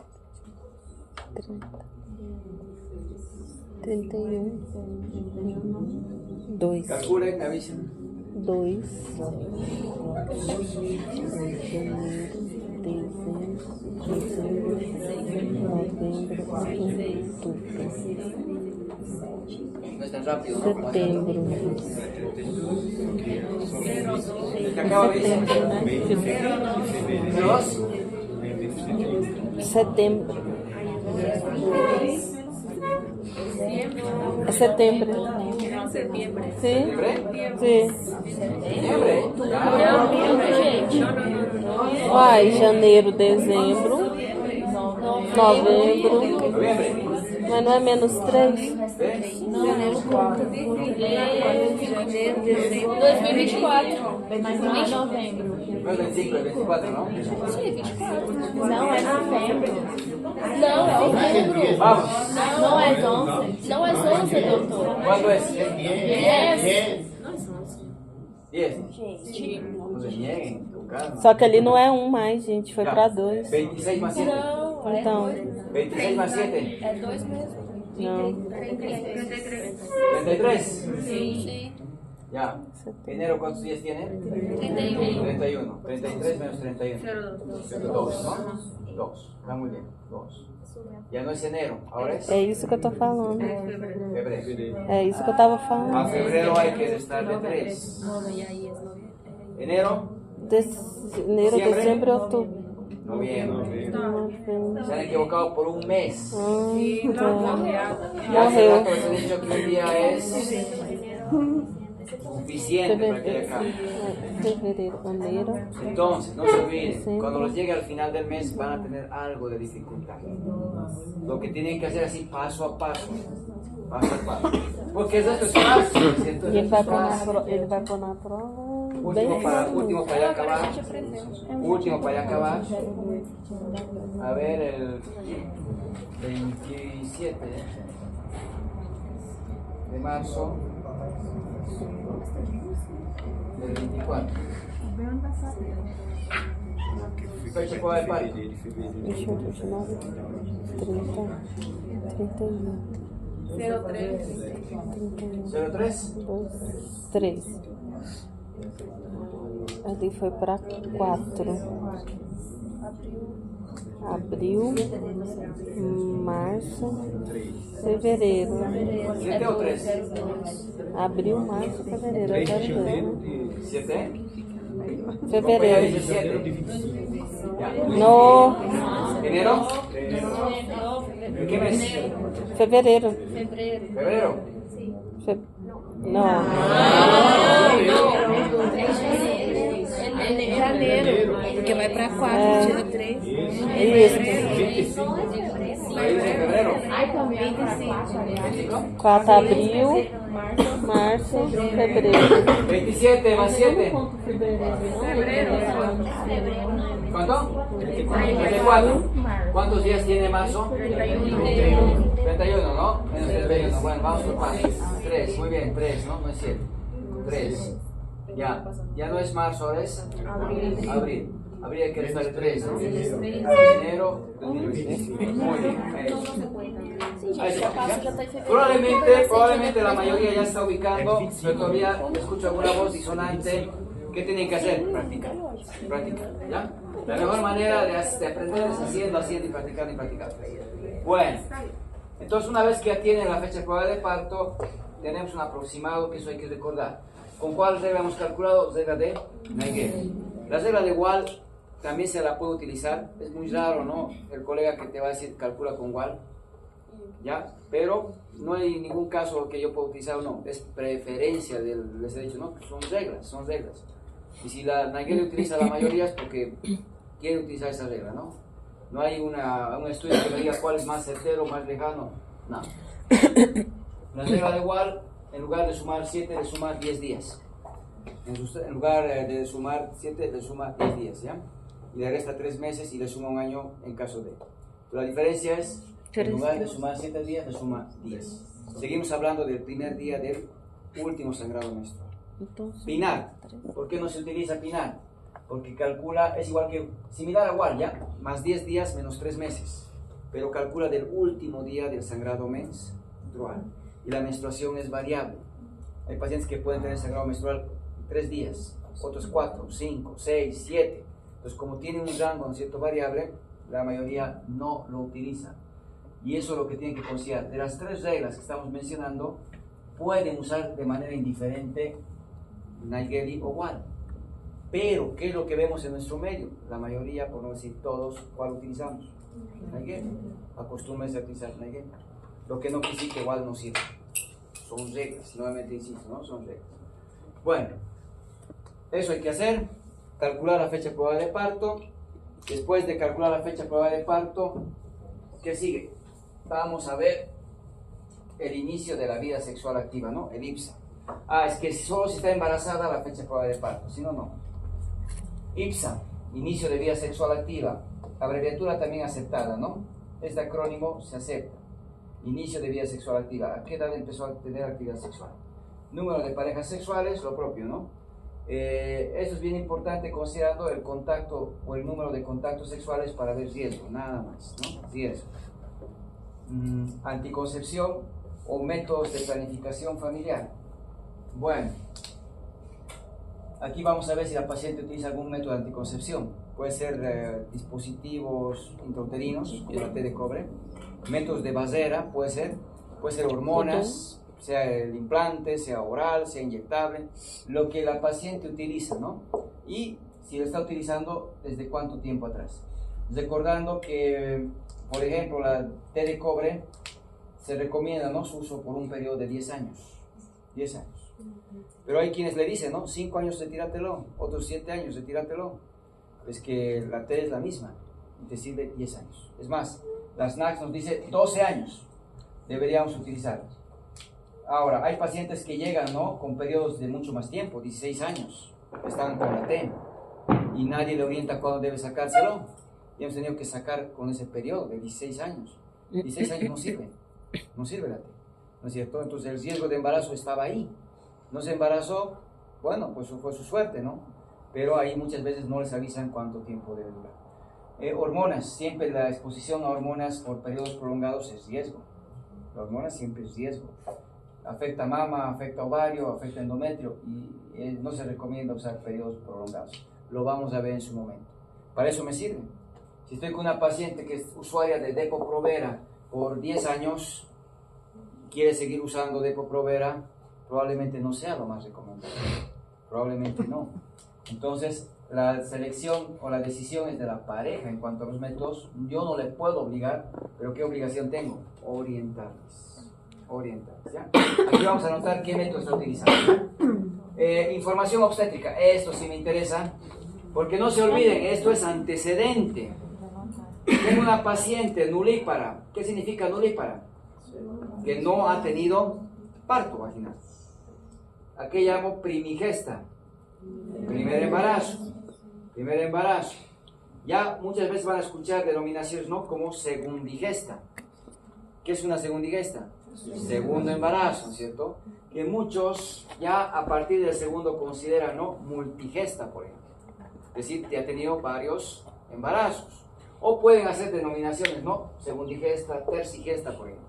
S2: 31. 2.
S1: Calculen, avisen.
S2: 2.
S1: No es tan rápido, ¿no?
S2: Setembro.
S1: ¿Te acaba de decir? ¿2?
S2: Setembro. É setembro.
S3: Não, setembro.
S2: Sim.
S1: ¿Septiembre?
S2: Sim.
S1: ¿Septiembre?
S2: Uai, janeiro, dezembro, novembro.
S1: ¿Noviembre?
S2: Mas não é menos 3?
S1: ¿Ves?
S3: Janeiro, 4. Janeiro, dezembro. 2024. Mas não é novembro.
S1: No es 25, es 24, ¿no?
S3: Sim, 24. Não é novembro. Não, é outubro.
S1: Vamos.
S3: Não é 11. Não é 11, doutor.
S1: ¿Cuándo es?
S3: 10.
S1: 10. No se nieguen, con calma.
S2: Só que ali não é 1 mais, gente, foi
S1: Ya.
S2: pra 2.
S1: 26 más 7.
S3: Não, é
S2: Então,
S1: 26 más 7.
S3: É 2 mesmo.
S2: não.
S1: 33.
S3: Sim.
S1: Ya. Enero, ¿cuántos días tiene? 31. 33 menos 31. 2, ¿no? 2. Está muy bien. 2. Ya no es enero, ahora es
S2: É isso que eu tô falando.
S1: febrero.
S2: É isso que eu tava
S1: A
S2: falando.
S1: febrero hay que restarle 3. Enero,
S2: Janeiro,
S1: Diciembre.
S2: dezembro e outubro.
S1: Noviembre.
S2: Novembro.
S1: Se han equivocado por un mes.
S2: Ya.
S1: Hace
S2: Morreu.
S1: rato les he dicho que un día es suficiente para que le acabe.
S2: Fevereiro, janeiro.
S1: Entonces, no se olviden, cuando los llegue al final del mes van a tener algo de dificultad. Lo que tienen que hacer así paso a paso. Paso a paso. Porque el resto es fácil, ¿cierto?
S2: E
S1: El resto es fácil.
S2: ele vai pôr na prova.
S1: Último para acabar. Último para acabar. A ver, el 27 de marzo del 24. Fecha qual é a parte?
S2: Deixa eu ver, 29, 30, 31, 31,
S1: 03?
S2: 2, 3. Ali foi para 4. Abril, março, fevereiro.
S1: 7 ou 3?
S2: Abril, março, fevereiro. Eu quero ver, né?
S1: 7?
S2: Fevereiro.
S1: 17. Ya.
S2: No,
S1: ¿Enero? ¿En qué mes?
S2: fevereiro.
S1: ¿Febrero?
S2: Não.
S3: Janeiro, porque vai pra 4, tira 3.
S2: Isso.
S1: Ahí dice febrero.
S3: 25.
S2: 4 abril, março, fevereiro.
S1: 27 más 7. ¿Cuánto? 34. ¿Cuántos días tiene marzo? 31, ¿no? Menos 31. Bueno, vamos por pasos. 3, muy bien, 3, ¿no? No es 7. 3. Ya no es marzo, ahora es abril. Habría que restar 3, ¿no? Enero 2020. Muy bien. Ahí está, ¿ya? Probablemente la mayoría ya está ubicando, pero todavía escucho alguna voz disonante. ¿Qué tienen que hacer? Practicar. Practicar, ¿ya? La mejor manera de aprender es haciendo y practicando. Bueno, entonces una vez que ya tienen la fecha probable de parto, tenemos un aproximado que eso hay que recordar. ¿Con cuál regla hemos calculado? Regla de Naegeli. La regla de Wall también se la puede utilizar. Es muy raro, ¿no? El colega que te va a decir calcula con Wall, ¿ya? Pero no hay ningún caso que yo pueda utilizar o no. Es preferencia les he dicho, ¿no? Son reglas. Y si la Naegeli utiliza la mayoría es porque quiere utilizar esa regla, ¿no? No hay un estudio que me diga cuál es más certero, más lejano. No. La regla de Wall, en lugar de sumar 7, le suma 10 días. En lugar de sumar 7, le suma 10 días, ¿ya? Y le resta 3 meses y le suma un año en caso de. La diferencia es, en lugar de sumar 7 días, le suma 10. Seguimos hablando del primer día del último sangrado menstrual. Pinar. ¿Por qué no se utiliza pinar? Porque calcula, es igual que, similar a Wall, ¿ya? Más 10 días menos 3 meses. Pero calcula del último día del sangrado menstrual. Y la menstruación es variable. Hay pacientes que pueden tener sangrado menstrual 3 días, otros 4, 5, 6, 7. Entonces, como tiene un rango, ¿no es cierto?, variable, la mayoría no lo utiliza. Y eso es lo que tienen que considerar. De las 3 reglas que estamos mencionando, pueden usar de manera indiferente Naegeli o Wall. Pero, ¿qué es lo que vemos en nuestro medio? La mayoría, por no decir todos, ¿cuál utilizamos? Naegeli. Acostúmbrense a utilizar Naegeli. Lo que no quiere decir que Wall no sirve. Son reglas, nuevamente insisto, ¿no? Son reglas. Bueno, eso hay que hacer. Calcular la fecha probable de parto. Después de calcular la fecha probable de parto, ¿qué sigue? Vamos a ver el inicio de la vida sexual activa, ¿no? El IPSA. Es que solo si está embarazada la fecha probable de parto, si no, no. IPSA, inicio de vida sexual activa. Abreviatura también aceptada, ¿no? Este acrónimo se acepta. Inicio de vida sexual activa. ¿A qué edad empezó a tener actividad sexual? Número de parejas sexuales, lo propio, ¿no? Esto es bien importante considerando el contacto o el número de contactos sexuales para ver riesgo, nada más, ¿no? Riesgo. Anticoncepción o métodos de planificación familiar. Bueno, aquí vamos a ver si la paciente utiliza algún método de anticoncepción. Puede ser dispositivos intrauterinos, como la T de cobre, métodos de barrera, puede ser hormonas, sea el implante, sea oral, sea inyectable, lo que la paciente utiliza, ¿no? Y si lo está utilizando, ¿desde cuánto tiempo atrás? Recordando que, por ejemplo, la té de cobre se recomienda, ¿no?, su uso por un periodo de 10 años. 10 años. Pero hay quienes le dicen, ¿no?, 5 años retírátelo, otros 7 años retírátelo. Es que la té es la misma y te sirve 10 años. Es más, la SNACS nos dice 12 años deberíamos utilizarla. Ahora, hay pacientes que llegan, ¿no?, con periodos de mucho más tiempo, 16 años, están con la té y nadie le orienta cuándo debe sacárselo. Y hemos tenido que sacar con ese periodo de 16 años. 16 años no sirve la té, ¿no es cierto? Entonces el riesgo de embarazo estaba ahí. No se embarazó, bueno, pues fue su suerte, ¿no? Pero ahí muchas veces no les avisan cuánto tiempo debe durar. Hormonas, siempre la exposición a hormonas por periodos prolongados es riesgo. La hormona siempre es riesgo. Afecta mama, afecta ovario, afecta endometrio y no se recomienda usar periodos prolongados. Lo vamos a ver en su momento. Para eso me sirve. Si estoy con una paciente que es usuaria de Depo-Provera por 10 años, quiere seguir usando Depo-Provera, probablemente no sea lo más recomendable. Probablemente no. Entonces, la selección o la decisión es de la pareja en cuanto a los métodos. Yo no le puedo obligar, pero ¿qué obligación tengo? Orientarles. ¿Ya? Aquí vamos a anotar qué método está utilizando. Información obstétrica. Esto sí me interesa, porque no se olviden, esto es antecedente. Tengo una paciente nulípara. ¿Qué significa nulípara? Que no ha tenido parto vaginal. ¿A qué llamo primigesta? Primer embarazo. Ya muchas veces van a escuchar denominaciones, ¿no?, como segundigesta. ¿Qué es una segundigesta? Segundo embarazo, ¿cierto? Que muchos ya a partir del segundo consideran, ¿no?, multigesta, por ejemplo. Es decir, que ha tenido varios embarazos. O pueden hacer denominaciones, ¿no?, segundigesta, tercigesta, por ejemplo.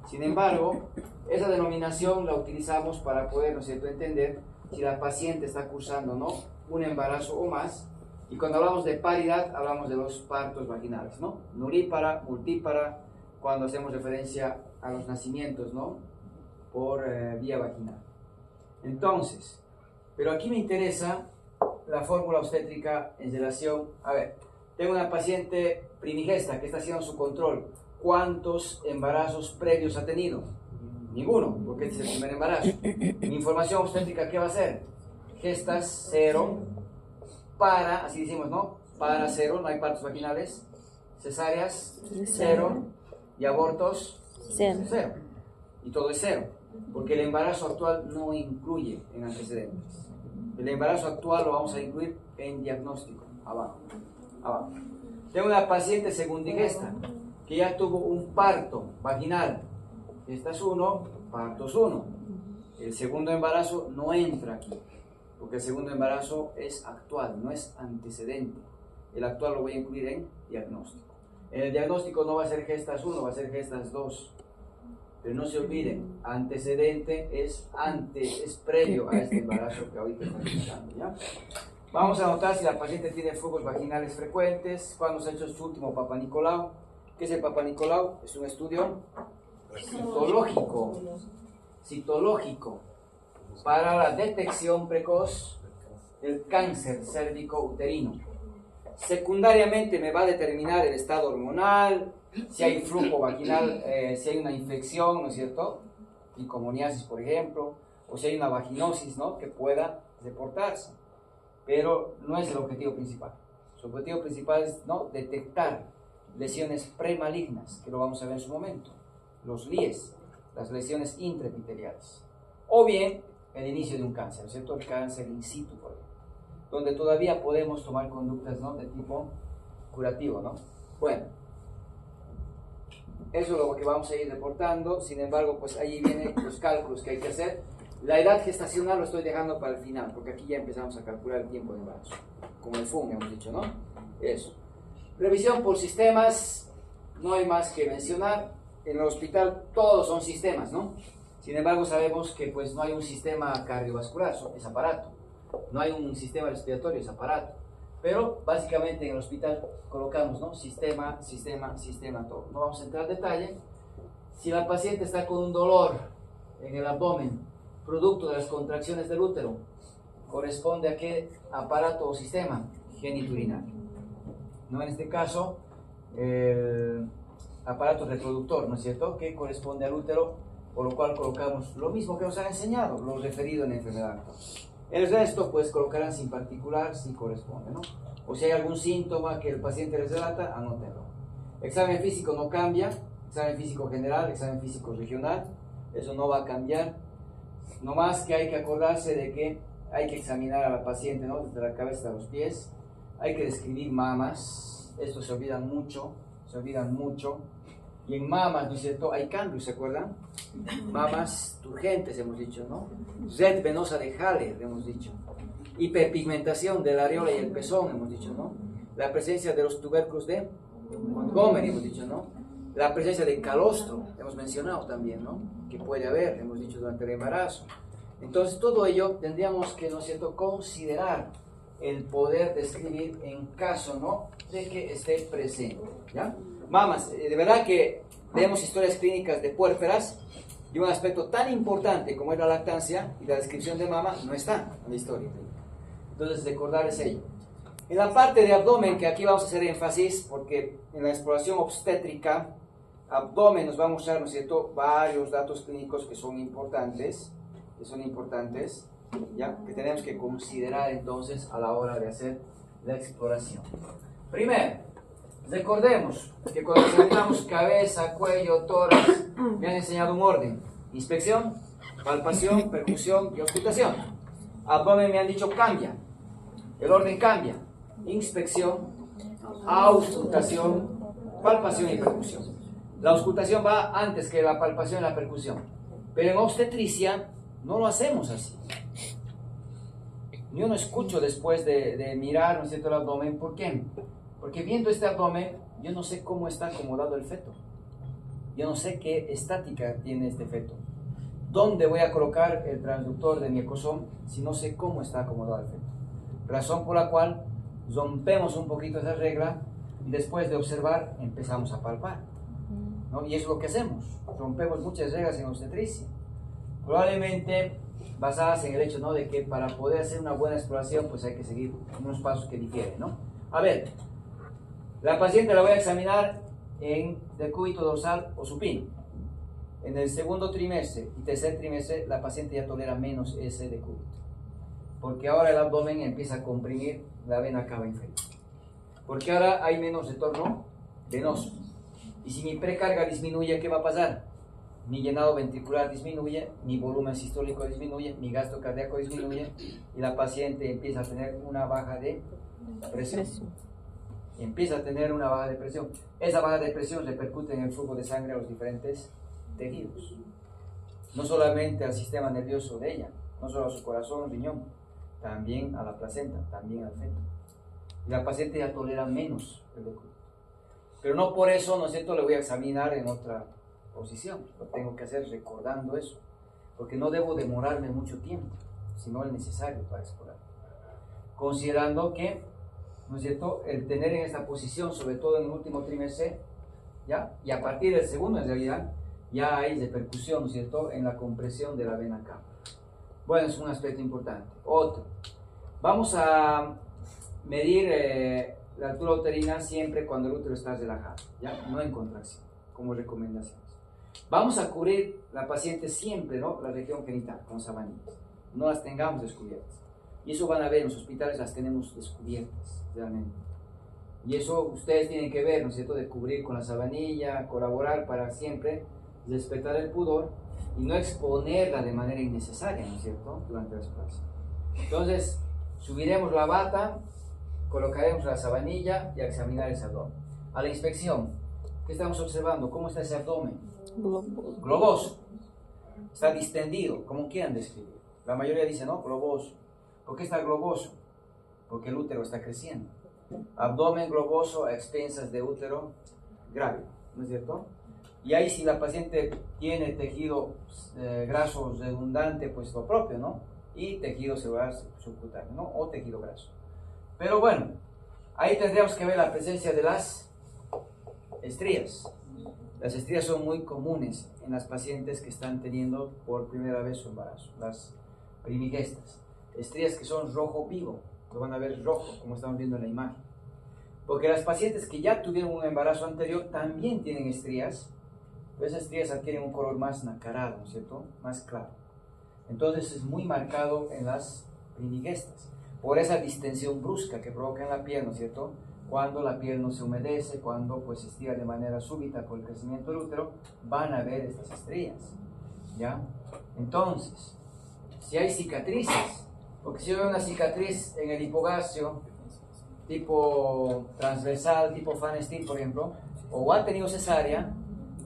S1: Sin embargo, esa denominación la utilizamos para poder, ¿no es cierto?, entender si la paciente está cursando, ¿no?, un embarazo o más. Y cuando hablamos de paridad, hablamos de los partos vaginales, ¿no? Nulípara, multípara, cuando hacemos referencia a los nacimientos, ¿no?, por vía vaginal. Entonces, pero aquí me interesa la fórmula obstétrica en relación, a ver, tengo una paciente primigesta que está haciendo su control. ¿Cuántos embarazos previos ha tenido? Ninguno, porque este es el primer embarazo. Mi información obstétrica, ¿qué va a ser? Gestas 0, para, así decimos, ¿no?, para 0, no hay partos vaginales. Cesáreas 0 y abortos 0. Y todo es 0, porque el embarazo actual no incluye en antecedentes. El embarazo actual lo vamos a incluir en diagnóstico, abajo. Tengo una paciente segundigesta que ya tuvo un parto vaginal. Gestas 1, partos 1. El segundo embarazo no entra aquí, porque el segundo embarazo es actual, no es antecedente. El actual lo voy a incluir en diagnóstico. En el diagnóstico no va a ser gestas 1, va a ser gestas 2. Pero no se olviden, antecedente es previo a este embarazo que ahorita estamos tratando, ¿ya? Vamos a notar si la paciente tiene flujos vaginales frecuentes, cuando se ha hecho su último Papa Nicolau. ¿Qué es el Papa Nicolau? Es un estudio citológico para la detección precoz del cáncer cérvico-uterino. Secundariamente me va a determinar el estado hormonal, si hay flujo vaginal, si hay una infección, ¿no es cierto?, icomoniasis, por ejemplo, o si hay una vaginosis, ¿no?, que pueda reportarse. Pero no es el objetivo principal. Su objetivo principal es, ¿no?, detectar lesiones premalignas, que lo vamos a ver en su momento, los LIES, las lesiones intraepiteliales, o bien el inicio de un cáncer, ¿no es cierto?, el cáncer in situ, por ejemplo, donde todavía podemos tomar conductas, ¿no?, de tipo curativo, ¿no? Bueno, eso es lo que vamos a ir reportando. Sin embargo, pues ahí vienen los cálculos que hay que hacer. La edad gestacional lo estoy dejando para el final, porque aquí ya empezamos a calcular el tiempo de embarazo, como el FUM hemos dicho, ¿no? Eso. Revisión por sistemas, no hay más que mencionar. En el hospital todos son sistemas, ¿no? Sin embargo, sabemos que pues no hay un sistema cardiovascular, es aparato. No hay un sistema respiratorio, es aparato. Pero básicamente en el hospital colocamos, ¿no?, sistema, todo. No vamos a entrar en detalle. Si la paciente está con un dolor en el abdomen, producto de las contracciones del útero, ¿corresponde a qué aparato o sistema? Genitourinario. ¿no? En este caso, el aparato reproductor, ¿no es cierto?, que corresponde al útero, por lo cual colocamos lo mismo que nos han enseñado, lo referido en la enfermedad actual. El resto, pues, colocarán sin particular si corresponde, ¿no? O si hay algún síntoma que el paciente les relata, anótenlo. Examen físico no cambia, examen físico general, examen físico regional, eso no va a cambiar. No más que hay que acordarse de que hay que examinar a la paciente, ¿no?, desde la cabeza a los pies, hay que describir mamas, esto se olvidan mucho, y en mamas, ¿no es cierto?, hay cambios, ¿se acuerdan? Mamas turgentes, hemos dicho, ¿no? Red venosa de Haller, hemos dicho. Hiperpigmentación de la areola y el pezón, hemos dicho, ¿no? La presencia de los tubérculos de Montgomery, hemos dicho, ¿no? La presencia de calostro, hemos mencionado también, ¿no?, que puede haber, hemos dicho, durante el embarazo. Entonces, todo ello tendríamos que, ¿no es cierto?, considerar el poder describir en caso, ¿no?, de que esté presente, ¿ya? Mamas, de verdad que vemos historias clínicas de puérperas y un aspecto tan importante como es la lactancia y la descripción de mama no está en la historia. Entonces, recordarles ello. En la parte de abdomen, que aquí vamos a hacer énfasis, porque en la exploración obstétrica, abdomen nos va a mostrar, ¿no es cierto?, varios datos clínicos que son importantes, ¿ya?, que tenemos que considerar entonces a la hora de hacer la exploración. Primero, recordemos que cuando examinamos cabeza, cuello, tórax, me han enseñado un orden: inspección, palpación, percusión y auscultación. Abdomen me han dicho cambia, el orden cambia: inspección, auscultación, palpación y percusión. La auscultación va antes que la palpación y la percusión, pero en obstetricia no lo hacemos así. Yo no escucho después de mirar, ¿no es cierto?, el abdomen. ¿Por qué? Porque viendo este abdomen, yo no sé cómo está acomodado el feto. Yo no sé qué estática tiene este feto. ¿Dónde voy a colocar el transductor de mi ecosoma si no sé cómo está acomodado el feto? Razón por la cual rompemos un poquito esa regla y después de observar empezamos a palpar, ¿no? Y eso es lo que hacemos. Rompemos muchas reglas en obstetricia, probablemente basadas en el hecho, ¿no?, de que para poder hacer una buena exploración pues hay que seguir unos pasos que difieren, ¿no? A ver, la paciente la voy a examinar en decúbito dorsal o supino. En el segundo trimestre y tercer trimestre la paciente ya tolera menos ese decúbito, porque ahora el abdomen empieza a comprimir la vena cava inferior, porque ahora hay menos retorno venoso. Y si mi precarga disminuye, ¿qué va a pasar? Mi llenado ventricular disminuye, mi volumen sistólico disminuye, mi gasto cardíaco disminuye y la paciente empieza a tener una baja de presión. Empieza a tener una baja de presión. Esa baja de presión repercute en el flujo de sangre a los diferentes tejidos, no solamente al sistema nervioso de ella, no solo a su corazón, riñón, también a la placenta, también al feto. Y la paciente ya tolera menos el decúbito. Pero no por eso, ¿no es cierto?, le voy a examinar en otra posición. Lo tengo que hacer recordando eso, porque no debo demorarme mucho tiempo, sino el necesario para explorar. Considerando que, ¿no es cierto?, el tener en esta posición, sobre todo en el último trimestre, ¿ya?, y a partir del segundo en realidad, ya hay repercusión, ¿no es cierto?, en la compresión de la vena cava. Bueno, es un aspecto importante. Otro, vamos a medir la altura uterina siempre cuando el útero está relajado, ¿ya?, no en contracción, como recomendaciones. Vamos a cubrir la paciente siempre, ¿no?, la región genital con sabanillas, no las tengamos descubiertas. Y eso van a ver, en los hospitales las tenemos descubiertas, realmente. Y eso ustedes tienen que ver, ¿no es cierto?, de cubrir con la sabanilla, colaborar para siempre respetar el pudor y no exponerla de manera innecesaria, ¿no es cierto?, durante la exploración. Entonces, subiremos la bata, colocaremos la sabanilla y a examinar ese abdomen. A la inspección, ¿qué estamos observando? ¿Cómo está ese abdomen? Globoso. Está distendido, como quieran describir. La mayoría dice, no, globoso. ¿Por qué está globoso? Porque el útero está creciendo. Abdomen globoso a expensas de útero grávido, ¿no es cierto? Y ahí si la paciente tiene tejido graso redundante, pues lo propio, ¿no? Y tejido celular subcutáneo, ¿no?, o tejido graso. Pero bueno, ahí tendríamos que ver la presencia de las estrías. Las estrías son muy comunes en las pacientes que están teniendo por primera vez su embarazo, las primigestas. Estrías que son rojo vivo, lo van a ver rojo, como estamos viendo en la imagen. Porque las pacientes que ya tuvieron un embarazo anterior también tienen estrías, pero esas estrías adquieren un color más nacarado, ¿no es cierto? Más claro. Entonces es muy marcado en las primigestas, por esa distensión brusca que provoca en la piel, ¿no es cierto? Cuando la piel no se humedece, cuando pues se estira de manera súbita por el crecimiento del útero, van a haber estas estrías, ¿ya? Entonces, si hay cicatrices, porque si yo veo una cicatriz en el hipogasio, tipo transversal, tipo Pfannenstiel, por ejemplo, o ha tenido cesárea,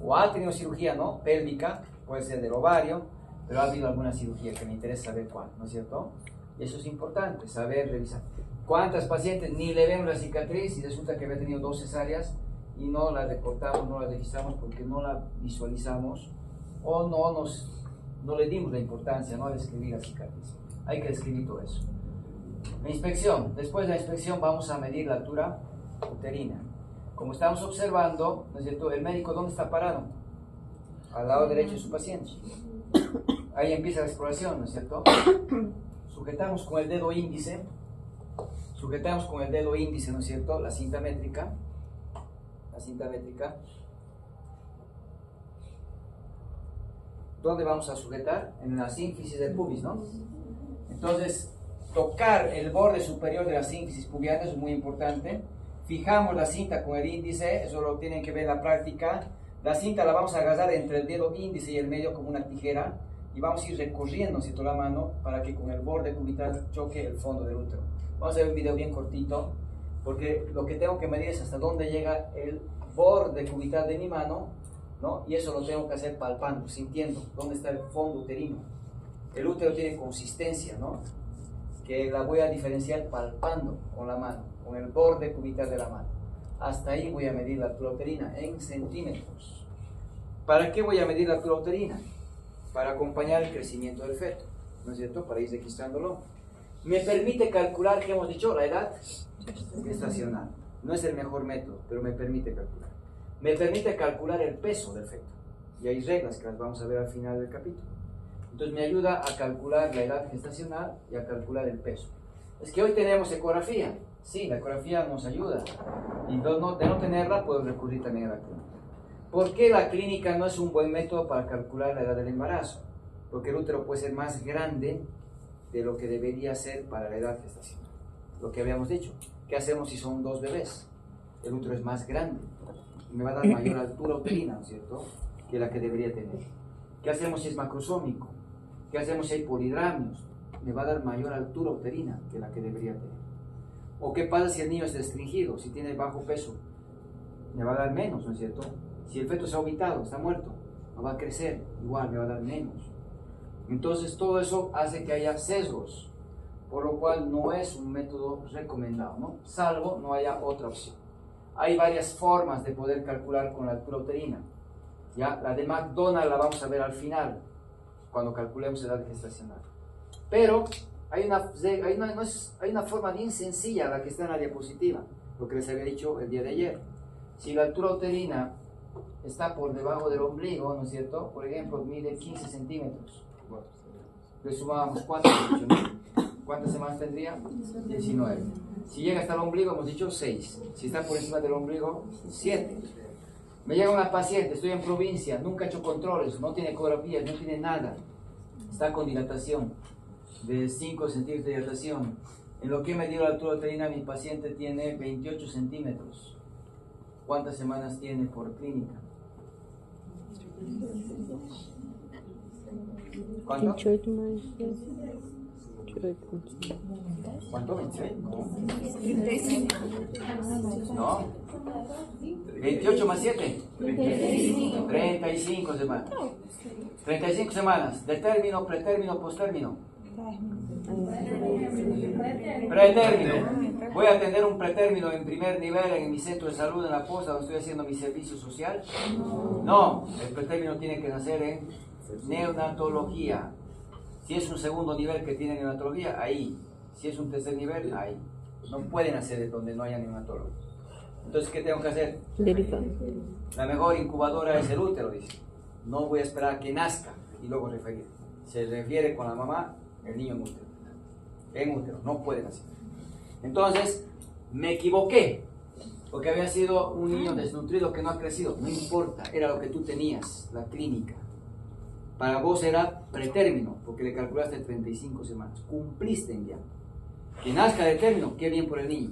S1: o ha tenido cirugía, ¿no? Pélvica, puede ser del ovario, pero ha habido alguna cirugía que me interesa saber cuál, ¿no es cierto? Y eso es importante, saber, revisar. ¿Cuántas pacientes ni le vemos la cicatriz y resulta que había tenido 2 cesáreas y no la recortamos, no la registramos porque no la visualizamos o no le dimos la importancia, ¿no?, de escribir la cicatriz? Hay que describir todo eso. La inspección. Después de la inspección vamos a medir la altura uterina. Como estamos observando, ¿no es cierto?, el médico, ¿dónde está parado? Al lado derecho de su paciente. Ahí empieza la exploración, ¿no es cierto? Sujetamos con el dedo índice, ¿no es cierto?, la cinta métrica. ¿Dónde vamos a sujetar? En la sínfisis del pubis, ¿no? Entonces, tocar el borde superior de la sínfisis pubiana es muy importante. Fijamos la cinta con el índice, eso lo tienen que ver en la práctica. La cinta la vamos a agarrar entre el dedo índice y el medio como una tijera y vamos a ir recorriendo, ¿cierto?, la mano para que con el borde cubital choque el fondo del útero. Vamos a ver un video bien cortito, porque lo que tengo que medir es hasta dónde llega el borde cubital de mi mano, ¿no? Y eso lo tengo que hacer palpando, sintiendo dónde está el fondo uterino. El útero tiene consistencia, ¿no?, que la voy a diferenciar palpando con la mano, con el borde cubital de la mano. Hasta ahí voy a medir la altura uterina en centímetros. ¿Para qué voy a medir la altura uterina? Para acompañar el crecimiento del feto, ¿no es cierto?, para ir registrándolo. Me permite calcular, ¿qué hemos dicho?, la edad gestacional. No es el mejor método, pero me permite calcular. Me permite calcular el peso del feto. Y hay reglas que las vamos a ver al final del capítulo. Entonces me ayuda a calcular la edad gestacional y a calcular el peso. Es que hoy tenemos ecografía. Sí, la ecografía nos ayuda. Y de no tenerla, puedo recurrir también a la clínica. ¿Por qué la clínica no es un buen método para calcular la edad del embarazo? Porque el útero puede ser más grande de lo que debería ser para la edad gestacional. Lo que habíamos dicho. ¿Qué hacemos si son 2 bebés? El útero es más grande y me va a dar mayor altura uterina, ¿no es cierto?, que la que debería tener. ¿Qué hacemos si es macrosómico? ¿Qué hacemos si hay polidramios? Me va a dar mayor altura uterina que la que debería tener. ¿O qué pasa si el niño es restringido, si tiene bajo peso? Me va a dar menos, ¿no es cierto? Si el feto se ha vomitado, está muerto, no va a crecer, igual me va a dar menos. Entonces todo eso hace que haya sesgos, por lo cual no es un método recomendado, ¿no?, salvo no haya otra opción. Hay varias formas de poder calcular con la altura uterina. ¿Ya? La de McDonald la vamos a ver al final, cuando calculemos la edad gestacional. Pero hay una forma bien sencilla, la que está en la diapositiva, lo que les había dicho el día de ayer. Si la altura uterina está por debajo del ombligo, ¿no es cierto?, por ejemplo, mide 15 centímetros. Le sumamos 4, ¿cuántas semanas tendría? 19. Si llega hasta el ombligo, hemos dicho 6. Si está por encima del ombligo, 7. Me llega una paciente, estoy en provincia, nunca he hecho controles, no tiene ecografías, no tiene nada. Está con dilatación, de 5 centímetros de dilatación. En lo que he medido la altura uterina, mi paciente tiene 28 centímetros. ¿Cuántas semanas tiene por clínica? ¿Cuánto?
S2: 28 más 28.
S1: ¿Cuánto? ¿26? No. ¿28 más 7? 35 semanas. 35 semanas. De término, pretérmino, postérmino. Pretérmino. Voy a atender un pretérmino en primer nivel en mi centro de salud en la posta donde estoy haciendo mi servicio social. No, el pretérmino tiene que nacer en neonatología. Si es un segundo nivel que tiene neonatología, ahí. Si es un tercer nivel, ahí. No pueden hacer de donde no haya neonatólogo. Entonces, ¿qué tengo que hacer? La mejor incubadora es el útero, dice. No voy a esperar a que nazca y luego referir. Se refiere con la mamá, el niño en útero. En útero, no pueden hacer. Entonces, me equivoqué. porque había sido un niño desnutrido que no ha crecido. No importa, era lo que tú tenías, la clínica. Para vos era pretérmino, porque le calculaste 35 semanas. Cumpliste ya. Que nazca de término, qué bien por el niño.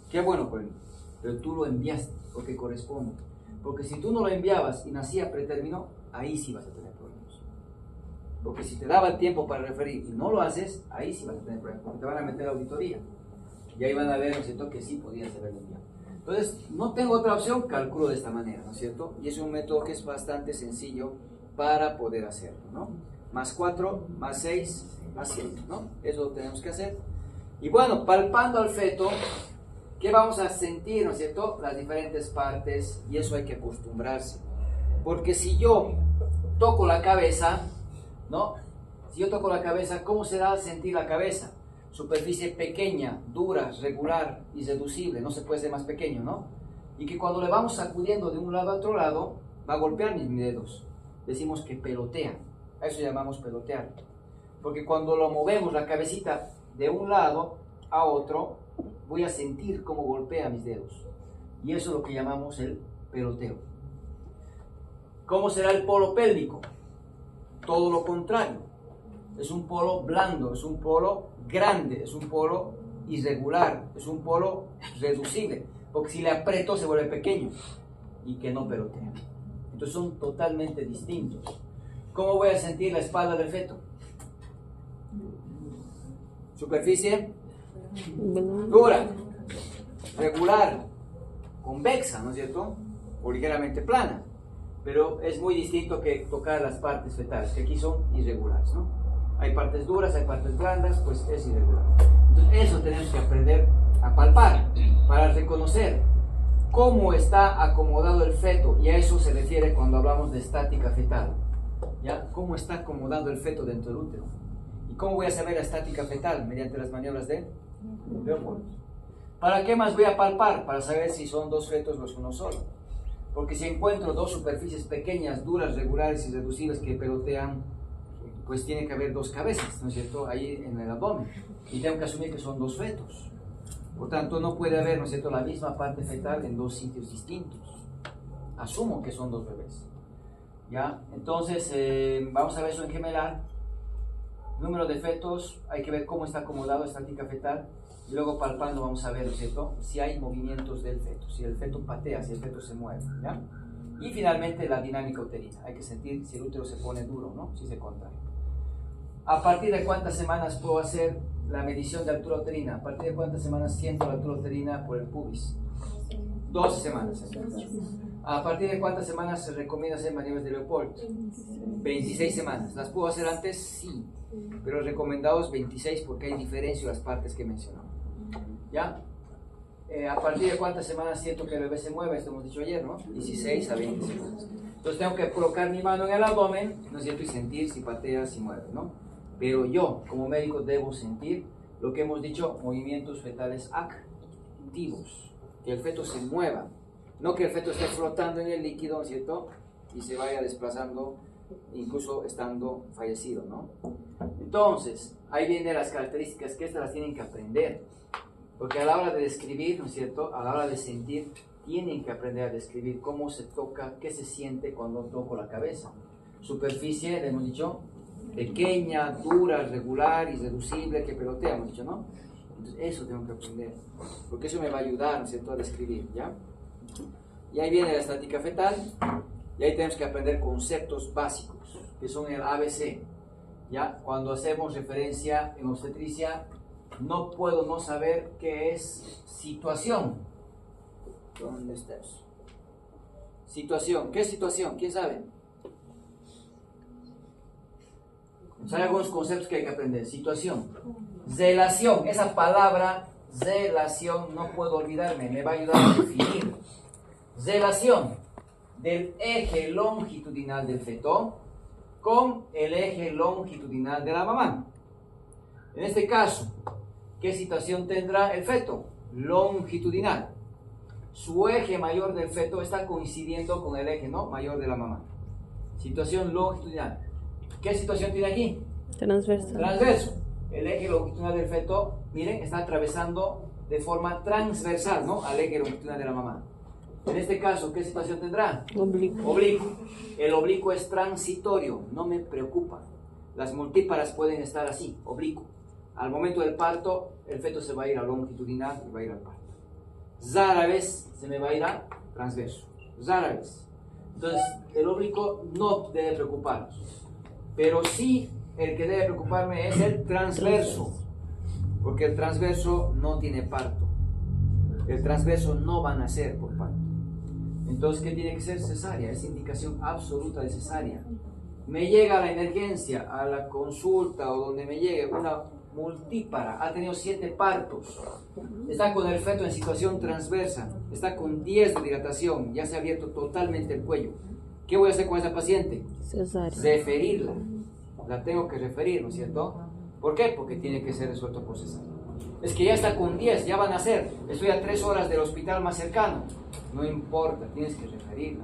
S1: Qué bueno por el niño. Pero tú lo enviaste, porque corresponde. Porque si tú no lo enviabas y nacía pretérmino, ahí sí vas a tener problemas. Porque si te daba el tiempo para referir y no lo haces, ahí sí vas a tener problemas. Porque te van a meter a auditoría. Y ahí van a ver, ¿no es cierto?, que sí podías haberlo enviado. Entonces, no tengo otra opción, calculo de esta manera, ¿no es cierto? Y es un método que es bastante sencillo para poder hacerlo, ¿no? Más 4, más 6, más 7, ¿no? Eso lo tenemos que hacer. Y bueno, palpando al feto, ¿qué vamos a sentir, no es cierto? Las diferentes partes, y eso hay que acostumbrarse. Porque si yo toco la cabeza, ¿no? Si yo toco la cabeza, ¿cómo será sentir la cabeza? Superficie pequeña, dura, regular y reducible, no se puede ser más pequeño, ¿no? Y que cuando le vamos sacudiendo de un lado a otro lado, va a golpear mis dedos. Decimos que pelotea, a eso llamamos pelotear. Porque cuando lo movemos la cabecita de un lado a otro, voy a sentir cómo golpea mis dedos. Y eso es lo que llamamos el peloteo. ¿Cómo será el polo pélvico? Todo lo contrario. Es un polo blando, es un polo grande, es un polo irregular, es un polo reducible. Porque si le aprieto se vuelve pequeño y que no pelotea. Entonces son totalmente distintos. ¿Cómo voy a sentir la espalda del feto? Superficie dura, regular, convexa, ¿no es cierto? O ligeramente plana. Pero es muy distinto que tocar las partes fetales, que aquí son irregulares, ¿no? Hay partes duras, hay partes blandas, pues es irregular. Entonces eso tenemos que aprender a palpar para reconocer cómo está acomodado el feto, y a eso se refiere cuando hablamos de estática fetal. ¿Ya? ¿Cómo está acomodado el feto dentro del útero? ¿Y cómo voy a saber la estática fetal? Mediante las maniobras de Leopold. ¿Para qué más voy a palpar? Para saber si son dos fetos o es uno solo. Porque si encuentro dos superficies pequeñas, duras, regulares y reducibles que pelotean, pues tiene que haber dos cabezas, ¿no es cierto?, ahí en el abdomen. Y tengo que asumir que son dos fetos. Por tanto, no puede haber, ¿no es cierto?, la misma parte fetal en dos sitios distintos. Asumo que son dos bebés. ¿Ya? Entonces, vamos a ver eso en gemelar. Número de fetos, hay que ver cómo está acomodado estática fetal. Y luego palpando vamos a ver, ¿no es cierto?, si hay movimientos del feto, si el feto patea, si el feto se mueve, ¿ya? Y finalmente la dinámica uterina. Hay que sentir si el útero se pone duro, ¿no?, si se contrae. ¿A partir de cuántas semanas puedo hacer la medición de altura uterina? ¿A partir de cuántas semanas siento la altura uterina por el pubis? 12 semanas. ¿A partir de cuántas semanas se recomienda hacer maniobras de Leopold? 26 semanas. ¿Las puedo hacer antes? Sí. Pero recomendados 26 porque hay diferencia en las partes que mencionamos. ¿Ya? ¿A partir de cuántas semanas siento que el bebé se mueve? Esto hemos dicho ayer, ¿no? 16 a 20 semanas. Entonces tengo que colocar mi mano en el abdomen, ¿no es cierto?, y sentir si patea, si mueve, ¿no? Pero yo, como médico, debo sentir lo que hemos dicho, movimientos fetales activos. Que el feto se mueva. No que el feto esté flotando en el líquido, ¿no es cierto?, y se vaya desplazando, incluso estando fallecido, ¿no? Entonces, ahí vienen las características que estas las tienen que aprender. Porque a la hora de describir, ¿no es cierto?, a la hora de sentir, tienen que aprender a describir cómo se toca, qué se siente cuando toco la cabeza. Superficie, le hemos dicho, pequeña, dura, regular, irreducible, que pelotea, hemos dicho, ¿no? Entonces, eso tengo que aprender, porque eso me va a ayudar, ¿no es cierto?, a describir, ¿ya? Y ahí viene la estática fetal, y ahí tenemos que aprender conceptos básicos, que son el ABC, ¿ya? Cuando hacemos referencia en obstetricia, no puedo no saber qué es situación. ¿Dónde estás? Situación. ¿Qué es situación? ¿Quién sabe? Hay algunos conceptos que hay que aprender. Situación. Relación. Esa palabra, relación, no puedo olvidarme. Me va a ayudar a definir. Relación del eje longitudinal del feto con el eje longitudinal de la mamá. En este caso, ¿qué situación tendrá el feto? Longitudinal. Su eje mayor del feto está coincidiendo con el eje, ¿no?, mayor de la mamá. Situación longitudinal. ¿Qué situación tiene aquí?
S2: Transverso.
S1: Transverso. El eje longitudinal del feto, miren, está atravesando de forma transversal, ¿no? Al eje longitudinal de la mamá. En este caso, ¿qué situación tendrá?
S2: Oblicuo.
S1: Oblicuo. El oblicuo es transitorio, no me preocupa. Las multíparas pueden estar así, oblicuo. Al momento del parto, el feto se va a ir a longitudinal y va a ir al parto. Rara vez se me va a ir a transverso. Rara vez. Entonces, el oblicuo no debe preocuparnos. Pero sí, el que debe preocuparme es el transverso. Porque el transverso no tiene parto. El transverso no va a nacer por parto. Entonces, ¿qué tiene que ser? Cesárea. Es indicación absoluta de cesárea. Me llega a la emergencia, a la consulta o donde me llegue una multípara, ha tenido 7 partos, está con el feto en situación transversa, está con 10 de dilatación, ya se ha abierto totalmente el cuello. ¿Qué voy a hacer con esa paciente?
S2: Cesárea.
S1: Referirla. La tengo que referir, ¿no es cierto? ¿Por qué? Porque tiene que ser resuelto por cesárea. Es que ya está con 10, ya van a nacer, estoy a 3 horas del hospital más cercano. No importa, tienes que referirla,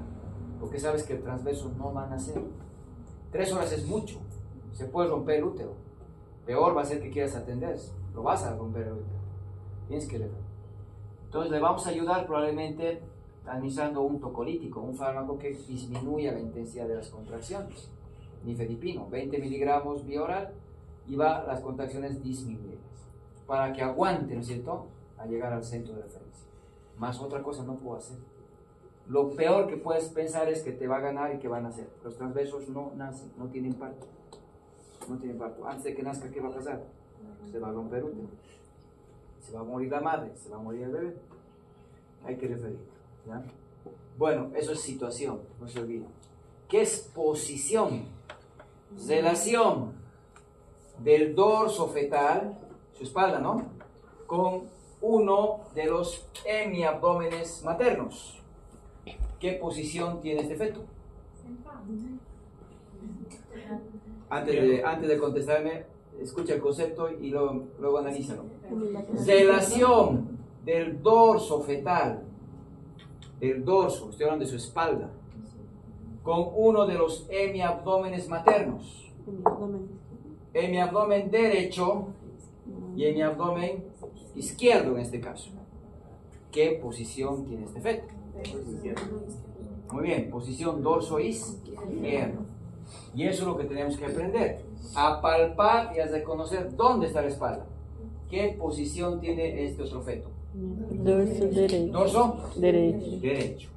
S1: porque sabes que el transverso no va a nacer. 3 horas es mucho, se puede romper el útero. Peor va a ser que quieras atenderse, lo vas a romper el útero. Tienes que referir. Entonces le vamos a ayudar probablemente administrando un tocolítico, un fármaco que disminuya la intensidad de las contracciones. Nifedipino, 20 miligramos vía oral y va las contracciones disminuidas. Para que aguante, ¿no es cierto?, a llegar al centro de referencia. Más otra cosa no puedo hacer. Lo peor que puedes pensar es que te va a ganar y que van a hacer. Los transversos no nacen, no tienen parto. No tienen parto. Antes de que nazca, ¿qué va a pasar? Se va a romper útero. Se va a morir la madre, se va a morir el bebé. Hay que referir. ¿Ya? Bueno, eso es situación, no se olviden. ¿Qué es posición? Relación del dorso fetal, su espalda, ¿no?, con uno de los hemiabdómenes maternos. ¿Qué posición tiene este feto? Antes de contestarme, escucha el concepto y luego analízalo. Relación del dorso fetal, del dorso, estoy hablando de su espalda, con uno de los hemiabdómenes maternos. Hemiabdomen derecho y hemiabdomen izquierdo en este caso. ¿Qué posición tiene este feto? Muy bien, posición dorso izquierdo. Y eso es lo que tenemos que aprender. A palpar y a reconocer dónde está la espalda. ¿Qué posición tiene este otro feto?
S2: Dorso derecho.
S1: ¿Dorso?
S2: Derecho.
S1: Derecho.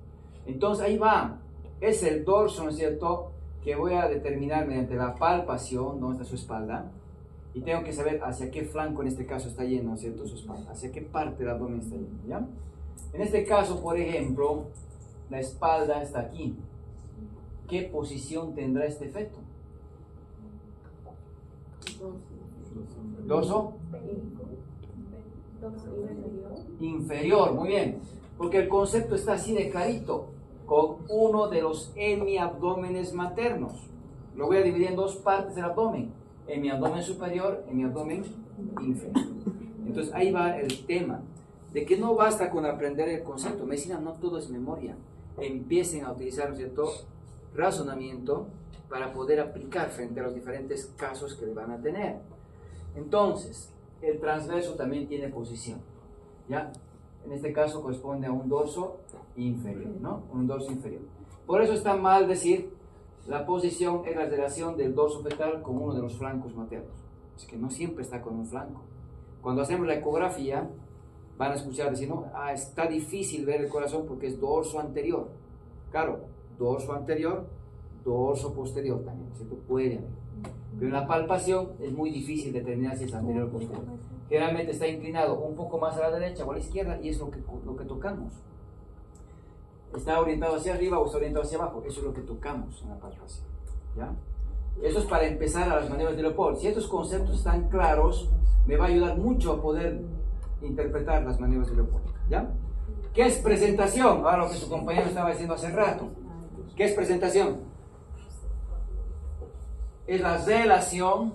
S1: Entonces ahí va. Es el dorso, ¿no es cierto?, que voy a determinar mediante la palpación dónde está su espalda. Y tengo que saber hacia qué flanco en este caso está yendo, ¿no es cierto?, su espalda. Hacia qué parte del abdomen está yendo, ¿ya? En este caso, por ejemplo, la espalda está aquí. ¿Qué posición tendrá este feto? ¿Dorso? Inferior, muy bien. Porque el concepto está así de clarito, con uno de los hemiabdómenes maternos. Lo voy a dividir en 2 partes del abdomen. Hemiabdomen superior, hemiabdomen inferior. Entonces ahí va el tema, de que no basta con aprender el concepto. Medicina no todo es memoria. Empiecen a utilizar, ¿no es cierto?, razonamiento para poder aplicar frente a los diferentes casos que van a tener. Entonces, el transverso también tiene posición, ¿ya? En este caso corresponde a un dorso inferior, ¿no? Un dorso inferior. Por eso está mal decir la posición es la relación del dorso fetal con uno de los flancos maternos. Es que no siempre está con un flanco. Cuando hacemos la ecografía, van a escuchar decir, no, está difícil ver el corazón porque es dorso anterior. Claro, dorso anterior, dorso posterior también, ¿cierto? Puede haber. Pero en la palpación es muy difícil determinar si es anterior o posterior. Generalmente está inclinado un poco más a la derecha o a la izquierda y es lo que tocamos. ¿Está orientado hacia arriba o está orientado hacia abajo? Eso es lo que tocamos en la palpación, ¿ya? Eso es para empezar a las maniobras de Leopold. Si estos conceptos están claros, me va a ayudar mucho a poder interpretar las maniobras de Leopold, ¿ya? ¿Qué es presentación? Ahora lo que su compañero estaba diciendo hace rato. ¿Qué es presentación? Es la relación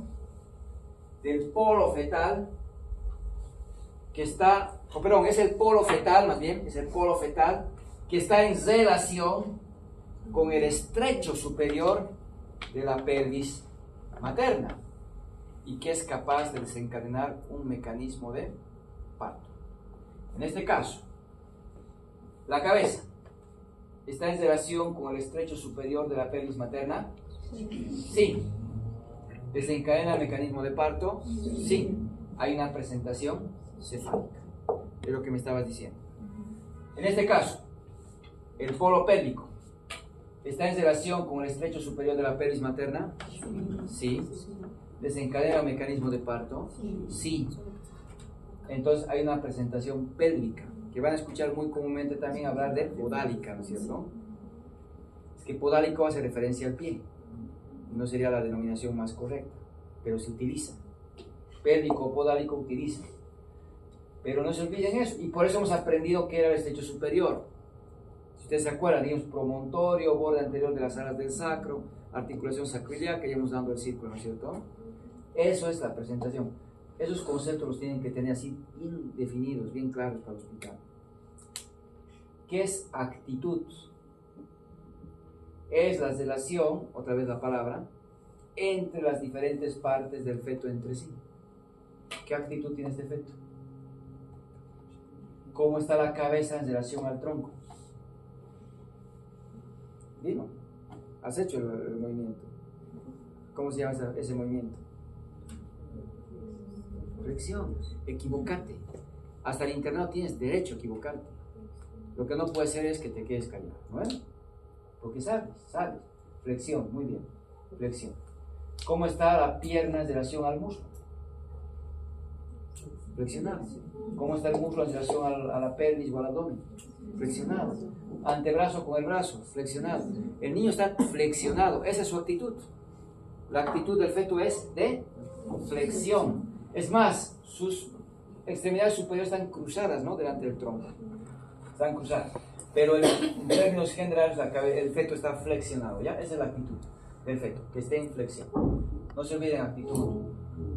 S1: del polo fetal que está, es el polo fetal, más bien, es el polo fetal que está en relación con el estrecho superior de la pelvis materna y que es capaz de desencadenar un mecanismo de parto. En este caso, la cabeza está en relación con el estrecho superior de la pelvis materna. Sí. ¿Desencadena el mecanismo de parto? Sí. Hay una presentación cefálica. Es lo que me estabas diciendo. En este caso, el polo pélvico está en relación con el estrecho superior de la pelvis materna. Sí. ¿Desencadena el mecanismo de parto? Sí. Entonces hay una presentación pélvica, que van a escuchar muy comúnmente también hablar de podálica, ¿no es cierto? Es que podálico hace referencia al pie. No sería la denominación más correcta, pero se utiliza. Pélvico o podálico utiliza. Pero no se olviden eso, y por eso hemos aprendido que era el estrecho superior. Si ustedes se acuerdan, digamos promontorio, borde anterior de las alas del sacro, articulación sacroiliaca, ya hemos dado el círculo, ¿no es cierto? Eso es la presentación. Esos conceptos los tienen que tener así bien definidos, bien claros para explicar. ¿Qué es actitud? Es la relación, otra vez la palabra, entre las diferentes partes del feto entre sí. ¿Qué actitud tiene este feto? ¿Cómo está la cabeza en relación al tronco? Dilo, has hecho el movimiento. ¿Cómo se llama ese movimiento? Flexión. Equivocate. Hasta el internado tienes derecho a equivocarte. Lo que no puede ser es que te quedes callado, ¿no es? Porque sabes. Flexión, muy bien. Flexión. ¿Cómo está la pierna en relación al muslo? Flexionado. ¿Cómo está el muslo en relación a la pelvis o al abdomen? Flexionado. Antebrazo con el brazo, flexionado. El niño está flexionado, esa es su actitud. La actitud del feto es de flexión. Es más, sus extremidades superiores están cruzadas, ¿no? Delante del tronco. Están cruzadas. Pero en términos generales, el feto está flexionado, ¿ya? Esa es la actitud del feto, que esté en flexión. No se olviden actitud.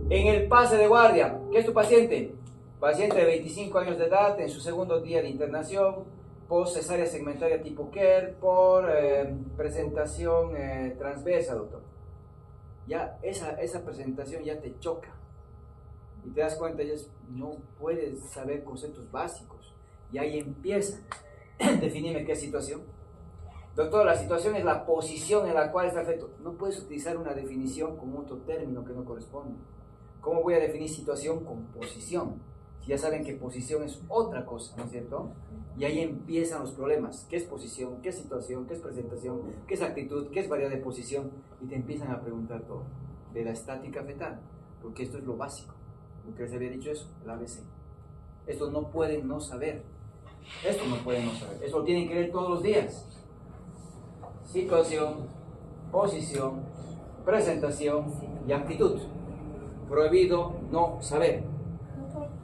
S1: En el pase de guardia, ¿qué es tu paciente? Paciente de 25 años de edad, en su segundo día de internación, post cesárea segmentaria tipo Kerr, por presentación transversa, doctor. Ya esa presentación ya te choca. Y te das cuenta, ya no puedes saber conceptos básicos. Y ahí empieza. Definime qué situación. Doctor, la situación es la posición en la cual está el feto. No puedes utilizar una definición con otro término que no corresponde. ¿Cómo voy a definir situación con posición? Si ya saben que posición es otra cosa, ¿no es cierto? Y ahí empiezan los problemas. ¿Qué es posición? ¿Qué es situación? ¿Qué es presentación? ¿Qué es actitud? ¿Qué es variedad de posición? Y te empiezan a preguntar todo. De la estática fetal. Porque esto es lo básico. Lo que les había dicho eso, el ABC. Esto no pueden no saber. Esto no pueden no saber. Esto lo tienen que ver todos los días. Situación, posición, presentación y actitud. Prohibido no saber.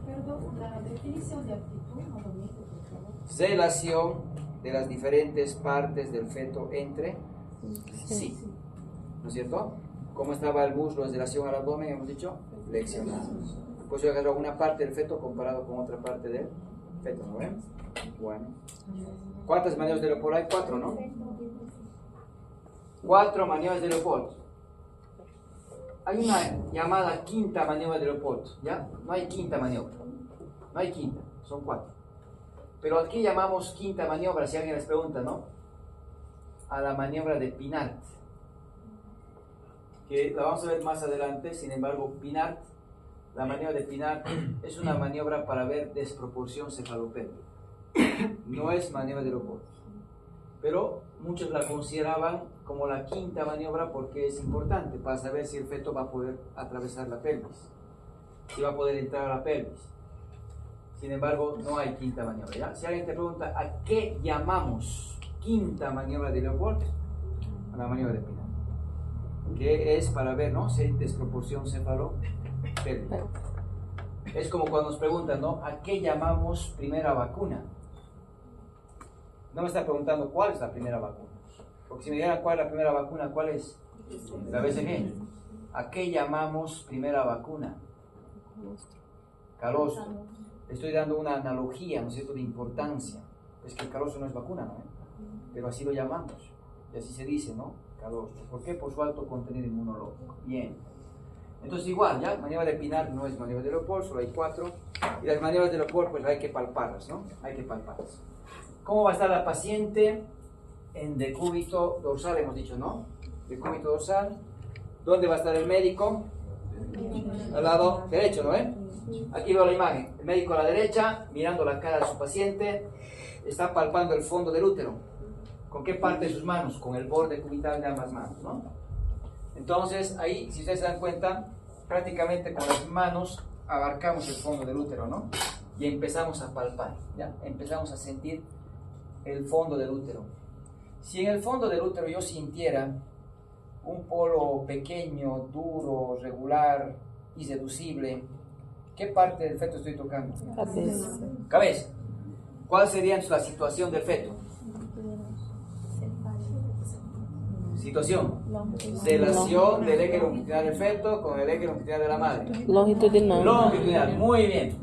S4: Perdón, la definición de actitud, nuevamente, por favor.
S1: Relación de las diferentes partes del feto entre sí. ¿No es cierto? ¿Cómo estaba el muslo en relación al abdomen? Hemos dicho flexionado. Pues yo agarro una parte del feto comparado con otra parte del feto, ¿no ven? Bueno. ¿Cuántas maniobras de Leopold hay? 4, ¿no? 4 maniobras de Leopold. Hay una llamada quinta maniobra de Leopold, ¿ya? No hay quinta maniobra. No hay quinta, son 4. Pero aquí llamamos quinta maniobra, si alguien les pregunta, ¿no? A la maniobra de Pinart. Que la vamos a ver más adelante, sin embargo, Pinart, la maniobra de Pinart es una maniobra para ver desproporción cefalopélvica. No es maniobra de Leopold. Pero muchos la consideraban como la quinta maniobra porque es importante para saber si el feto va a poder atravesar la pelvis, si va a poder entrar a la pelvis. Sin embargo, no hay quinta maniobra, ¿ya? Si alguien te pregunta ¿a qué llamamos quinta maniobra de Leopold? A la maniobra de Pinart, que es para ver, ¿no? Si hay desproporción cefalopélvica. Es como cuando nos preguntan, ¿no? ¿A qué llamamos primera vacuna? No me está preguntando cuál es la primera vacuna. Porque si me dijeran cuál es la primera vacuna, ¿cuál es? La BCG. ¿A qué llamamos primera vacuna? Calostro. Estoy dando una analogía, ¿no es cierto?, de importancia. Es que el calostro no es vacuna, ¿no? Pero así lo llamamos. Y así se dice, ¿no? Calostro. ¿Por qué? Por su alto contenido inmunológico. Bien. Entonces igual, ¿ya? Maniobra de Pinar no es maniobra de Leopold, solo hay 4. Y las maniobras de Leopold pues hay que palparlas, ¿no? Hay que palparlas. ¿Cómo va a estar la paciente? En decúbito dorsal hemos dicho, ¿no? Decúbito dorsal. ¿Dónde va a estar el médico? Al lado derecho, ¿no? Aquí veo la imagen. El médico a la derecha, mirando la cara de su paciente, está palpando el fondo del útero. ¿Con qué parte de sus manos? Con el borde cubital de ambas manos, ¿no? Entonces, ahí, si ustedes se dan cuenta, prácticamente con las manos abarcamos el fondo del útero, ¿no? Y empezamos a palpar, ¿ya? Empezamos a sentir el fondo del útero. Si en el fondo del útero yo sintiera un polo pequeño, duro, regular, irreducible, ¿qué parte del feto estoy tocando?
S2: Cabeza.
S1: Cabeza. ¿Cuál sería la situación del feto? Situación. Relación del eje longitudinal del feto con el eje longitudinal de la madre.
S2: Longitudinal.
S1: Longitudinal, muy bien.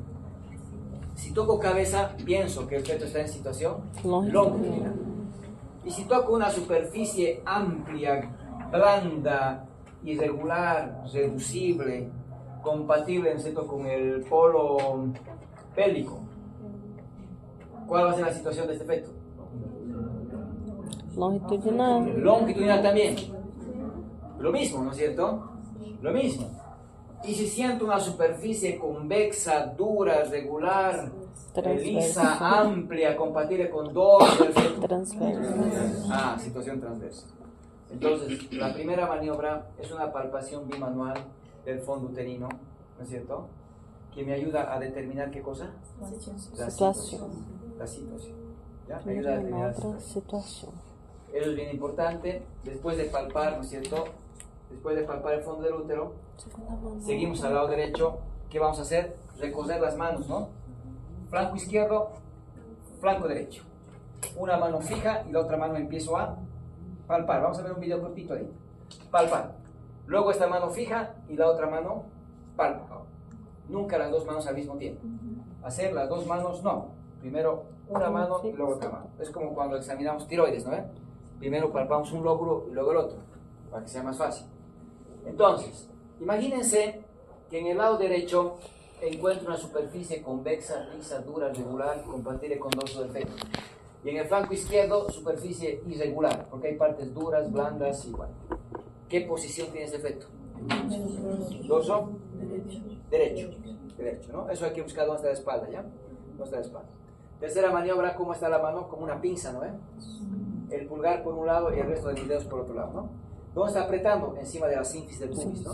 S1: Si toco cabeza, pienso que el feto está en situación longitudinal. Y si toco una superficie amplia, blanda, irregular, reducible, compatible con el polo pélvico, ¿cuál va a ser la situación de este feto?
S2: Longitudinal.
S1: Longitudinal también. Lo mismo, ¿no es cierto? Lo mismo. Y si siento una superficie convexa, dura, regular, lisa, amplia, compatible con dos del feto.
S2: Transversa.
S1: Situación transversa. Entonces, la primera maniobra es una palpación bimanual del fondo uterino, ¿no es cierto? Que me ayuda a determinar ¿qué cosa? La situación. La situación. ¿Ya? Me ayuda a determinar la situación. Eso es bien importante. Después de palpar, ¿no es cierto? Después de palpar el fondo del útero, seguimos al lado derecho. ¿Qué vamos a hacer? Recoger las manos, ¿no? Flanco izquierdo, flanco derecho. Una mano fija y la otra mano empiezo a palpar. Vamos a ver un video cortito ahí. Palpar. Luego esta mano fija y la otra mano palpa. Nunca las dos manos al mismo tiempo. Hacer las dos manos, no. Primero una mano y luego otra mano. Es como cuando examinamos tiroides, ¿no? Primero palpamos un lóbulo y luego el otro, para que sea más fácil. Entonces, imagínense que en el lado derecho encuentro una superficie convexa, lisa, dura, regular, compatible con dorso del feto. Y en el flanco izquierdo, superficie irregular, porque hay partes duras, blandas, igual. ¿Qué posición tiene ese feto? Dorso derecho, ¿no? Eso hay que buscar dónde está la espalda, ¿ya? ¿Dónde está la espalda? Tercera maniobra, ¿cómo está la mano? Como una pinza, ¿no? El pulgar por un lado y el resto de mis dedos por otro lado, ¿no? ¿Dónde está apretando? Encima de la sínfisis del pubis, ¿no?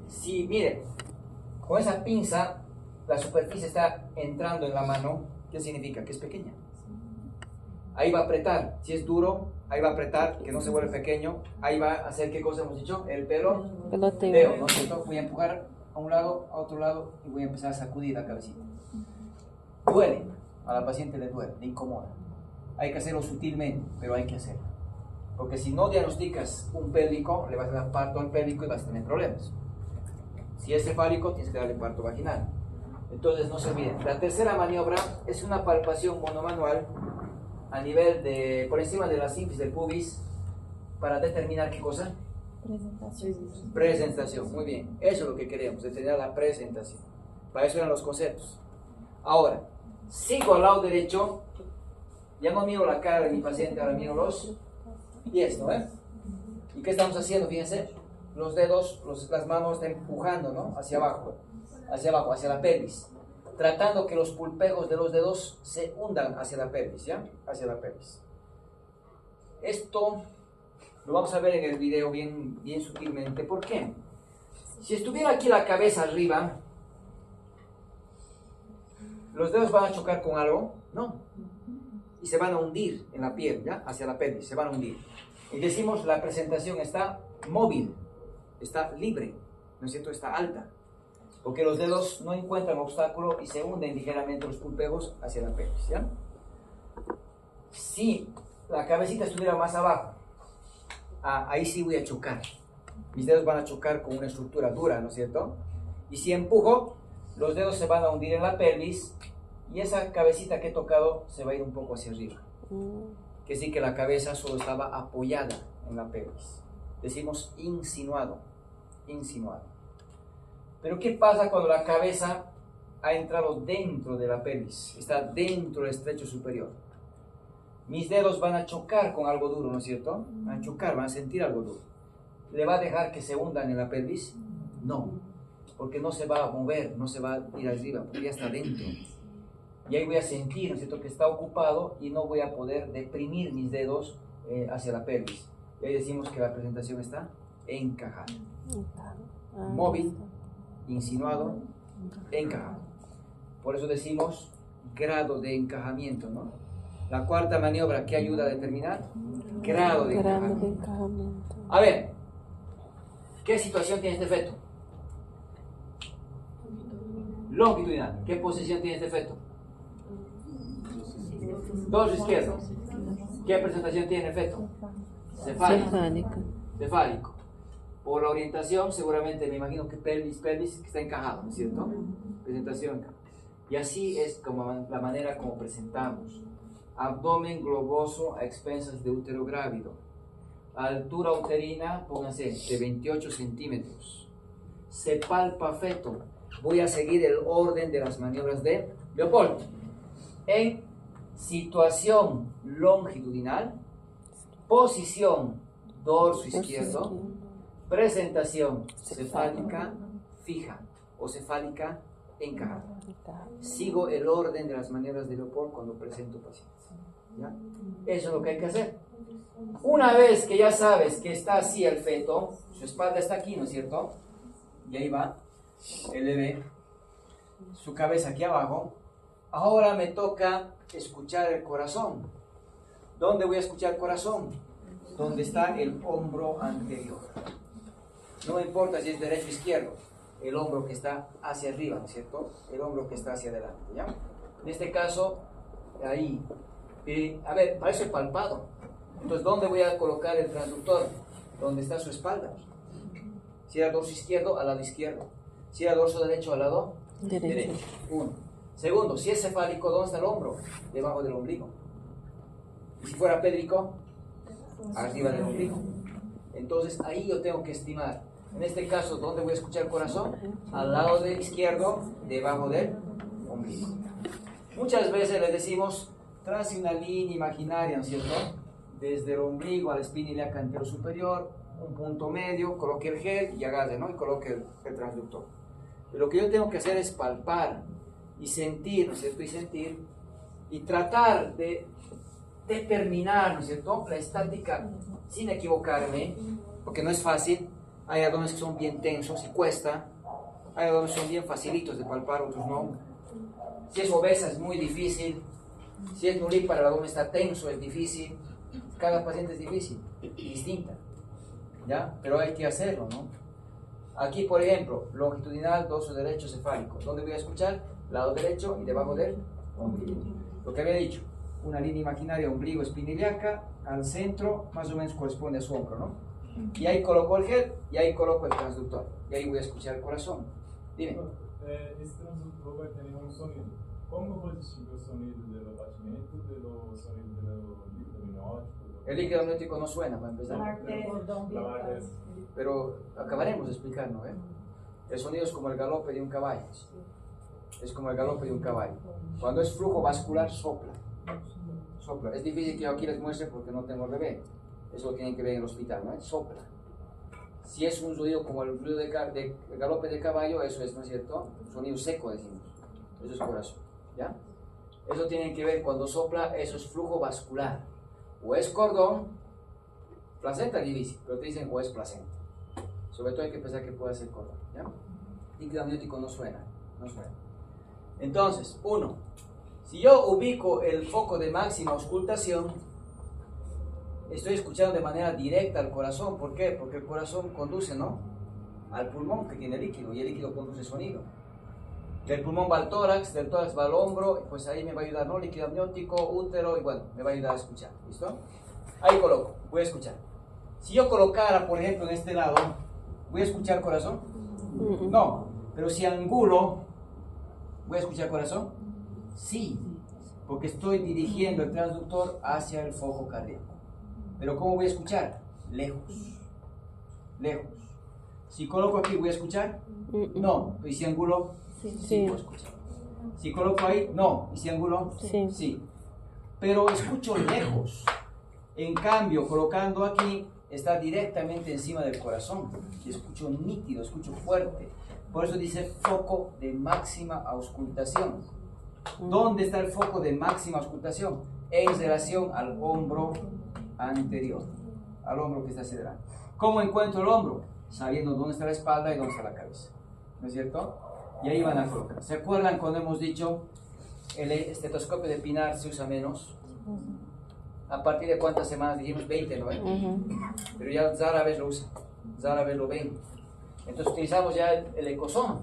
S1: Si, miren, con esa pinza, la superficie está entrando en la mano, ¿qué significa? Que es pequeña. Ahí va a apretar. Si es duro, ahí va a apretar, que no se vuelve pequeño. Ahí va a hacer, ¿qué cosa hemos dicho? El pelo. Peloteo, ¿no es cierto? Voy a empujar a un lado, a otro lado y voy a empezar a sacudir la cabecita. Duele. A la paciente le duele, le incomoda. Hay que hacerlo sutilmente, pero hay que hacerlo. Porque si no diagnosticas un pélvico, le vas a dar parto al pélvico y vas a tener problemas. Si es cefálico, tienes que darle parto vaginal. Entonces no se olviden. La tercera maniobra es una palpación monomanual a nivel de, por encima de la sínfisis del pubis, para determinar ¿qué cosa? Presentación. Muy bien. Eso es lo que queremos, determinar la presentación. Para eso eran los conceptos. Ahora, sigo al lado derecho. Ya no miro la cara de mi paciente, ahora miro los pies, ¿no? ¿Y qué estamos haciendo? Fíjense, los dedos, las manos están empujando, ¿no? Hacia abajo, hacia la pelvis, tratando que los pulpejos de los dedos se hundan hacia la pelvis, ¿ya? Hacia la pelvis. Esto lo vamos a ver en el video bien sutilmente. ¿Por qué? Si estuviera aquí la cabeza arriba, ¿los dedos van a chocar con algo? No. Y se van a hundir en la piel, ¿ya? Hacia la pelvis, se van a hundir. Y decimos, la presentación está móvil, está libre, ¿no es cierto? Está alta. Porque los dedos no encuentran obstáculo y se hunden ligeramente los pulpejos hacia la pelvis, ¿ya? Si la cabecita estuviera más abajo, ahí sí voy a chocar. Mis dedos van a chocar con una estructura dura, ¿no es cierto? Y si empujo, los dedos se van a hundir en la pelvis y esa cabecita que he tocado se va a ir un poco hacia arriba. Que sí que la cabeza solo estaba apoyada en la pelvis. Decimos insinuado, insinuado. Pero ¿qué pasa cuando la cabeza ha entrado dentro de la pelvis? Está dentro del estrecho superior. Mis dedos van a chocar con algo duro, ¿no es cierto? Van a chocar, van a sentir algo duro. ¿Le va a dejar que se hundan en la pelvis? No, porque no se va a mover, no se va a ir arriba, porque ya está dentro. Y ahí voy a sentir, ¿no es cierto?, que está ocupado y no voy a poder deprimir mis dedos hacia la pelvis. Y ahí decimos que la presentación está encajada. Móvil, insinuado, encajado. Por eso decimos grado de encajamiento, ¿no? La cuarta maniobra, ¿qué ayuda a determinar? Grado de encajamiento. A ver, ¿qué situación tiene este feto? Longitudinal. ¿Qué posición tiene este feto? Dorso izquierdo. ¿Qué presentación tiene el feto? Cefálico. Por la orientación, seguramente me imagino que pelvis, que está encajado, ¿no es cierto? Presentación. Y así es como la manera como presentamos. Abdomen globoso a expensas de útero grávido. Altura uterina, pónganse, de 28 centímetros. Se palpa feto. Voy a seguir el orden de las maniobras de Leopold. En situación longitudinal, posición dorso izquierdo, presentación cefálica fija o cefálica encajada. Sigo el orden de las maniobras de Leopold cuando presento pacientes. ¿Ya? Eso es lo que hay que hacer. Una vez que ya sabes que está así el feto, su espalda está aquí, ¿no es cierto? Y ahí va el bebé, su cabeza aquí abajo. Ahora me toca escuchar el corazón. ¿Dónde voy a escuchar el corazón? Donde está el hombro anterior. No me importa si es derecho o izquierdo, el hombro que está hacia arriba, ¿no es cierto? El hombro que está hacia adelante, ¿ya? En este caso, ahí. A ver, para eso he palpado. Entonces, ¿dónde voy a colocar el transductor? ¿Dónde está su espalda? Si era dorso izquierdo, al lado izquierdo. Si era dorso derecho, al lado derecho. Uno. Segundo, si es cefálico, ¿dónde está el hombro? Debajo del ombligo. Y si fuera pélvico, arriba del ombligo. Entonces, ahí yo tengo que estimar. En este caso, ¿dónde voy a escuchar el corazón? Al lado del izquierdo, debajo del ombligo. Muchas veces les decimos, trace una línea imaginaria, ¿no es cierto? Desde el ombligo a la espina ilíaca anterior superior, un punto medio, coloque el gel y agarre, ¿no? Y coloque el transductor. Pero lo que yo tengo que hacer es palpar y sentir, ¿no es cierto? Y sentir y tratar de determinar, ¿no es cierto?, la estática sin equivocarme, porque no es fácil. Hay abdomenes que son bien tensos y cuesta, hay abdomenes que son bien facilitos de palpar, otros no. Si es obesa es muy difícil, si es nulípara el abdomen está tenso, es difícil. Cada paciente es difícil, distinta, ¿ya? Pero hay que hacerlo, ¿no? Aquí, por ejemplo, longitudinal, dorso derecho, cefálico. ¿Dónde voy a escuchar? Lado derecho y debajo del ombligo. Lo que había dicho, una línea imaginaria, ombligo, espina ilíaca, al centro, más o menos corresponde a su hombro, ¿no? Y ahí coloco el gel y ahí coloco el transductor. Y ahí voy a escuchar el corazón. Dime.
S5: Esse transdutor vai ter um sonido. Como eu distingo o sonido do batimento do sonido do líquido amniótico?
S1: El líquido amniótico no suena para empezar. Pero acabaremos de explicarlo, ¿eh? El sonido es como el galope de un caballo. Es como el galope de un caballo. Cuando es flujo vascular, sopla. Sopla. Es difícil que yo aquí les muestre porque no tengo bebé. Eso lo tienen que ver en el hospital, ¿no? Sopla. Si es un sonido como el ruido de galope de caballo, eso es, ¿no es cierto? Un sonido seco, decimos. Eso es corazón, ¿ya? Eso tiene que ver cuando sopla, eso es flujo vascular. O es cordón, placenta es difícil, pero te dicen o es placenta. Sobre todo hay que pensar que puede ser cordón, ¿ya? Líquido amniótico no suena, no suena. Entonces, uno, si yo ubico el foco de máxima auscultación, estoy escuchando de manera directa al corazón. ¿Por qué? Porque el corazón conduce, ¿no?, al pulmón que tiene líquido, y el líquido conduce sonido. Del pulmón va al tórax, del tórax va al hombro, y pues ahí me va a ayudar, ¿no?, líquido amniótico, útero, y bueno, me va a ayudar a escuchar. ¿Listo? Ahí coloco, voy a escuchar. Si yo colocara, por ejemplo, en este lado, ¿voy a escuchar corazón? No, pero si angulo, ¿voy a escuchar corazón? Sí, porque estoy dirigiendo el transductor hacia el foco cardíaco. Pero ¿cómo voy a escuchar? Lejos, lejos. Si coloco aquí, ¿voy a escuchar? No. ¿Y si angulo?
S2: Sí.
S1: Puedo escuchar. Si coloco ahí, no. ¿Y si angulo?
S2: Sí.
S1: Sí. Pero escucho lejos. En cambio, colocando aquí, está directamente encima del corazón. Y escucho nítido, escucho fuerte. Por eso dice foco de máxima auscultación. ¿Dónde está el foco de máxima auscultación? En relación al hombro anterior, al hombro que está hacia adelante. ¿Cómo encuentro el hombro? Sabiendo dónde está la espalda y dónde está la cabeza. ¿No es cierto? Y ahí van a colocar. ¿Se acuerdan cuando hemos dicho el estetoscopio de Pinar se usa menos? ¿A partir de cuántas semanas? Dijimos 20, ¿no? Pero ya Zara vez lo usa. Zara vez lo ven. Entonces utilizamos ya el ecosoma.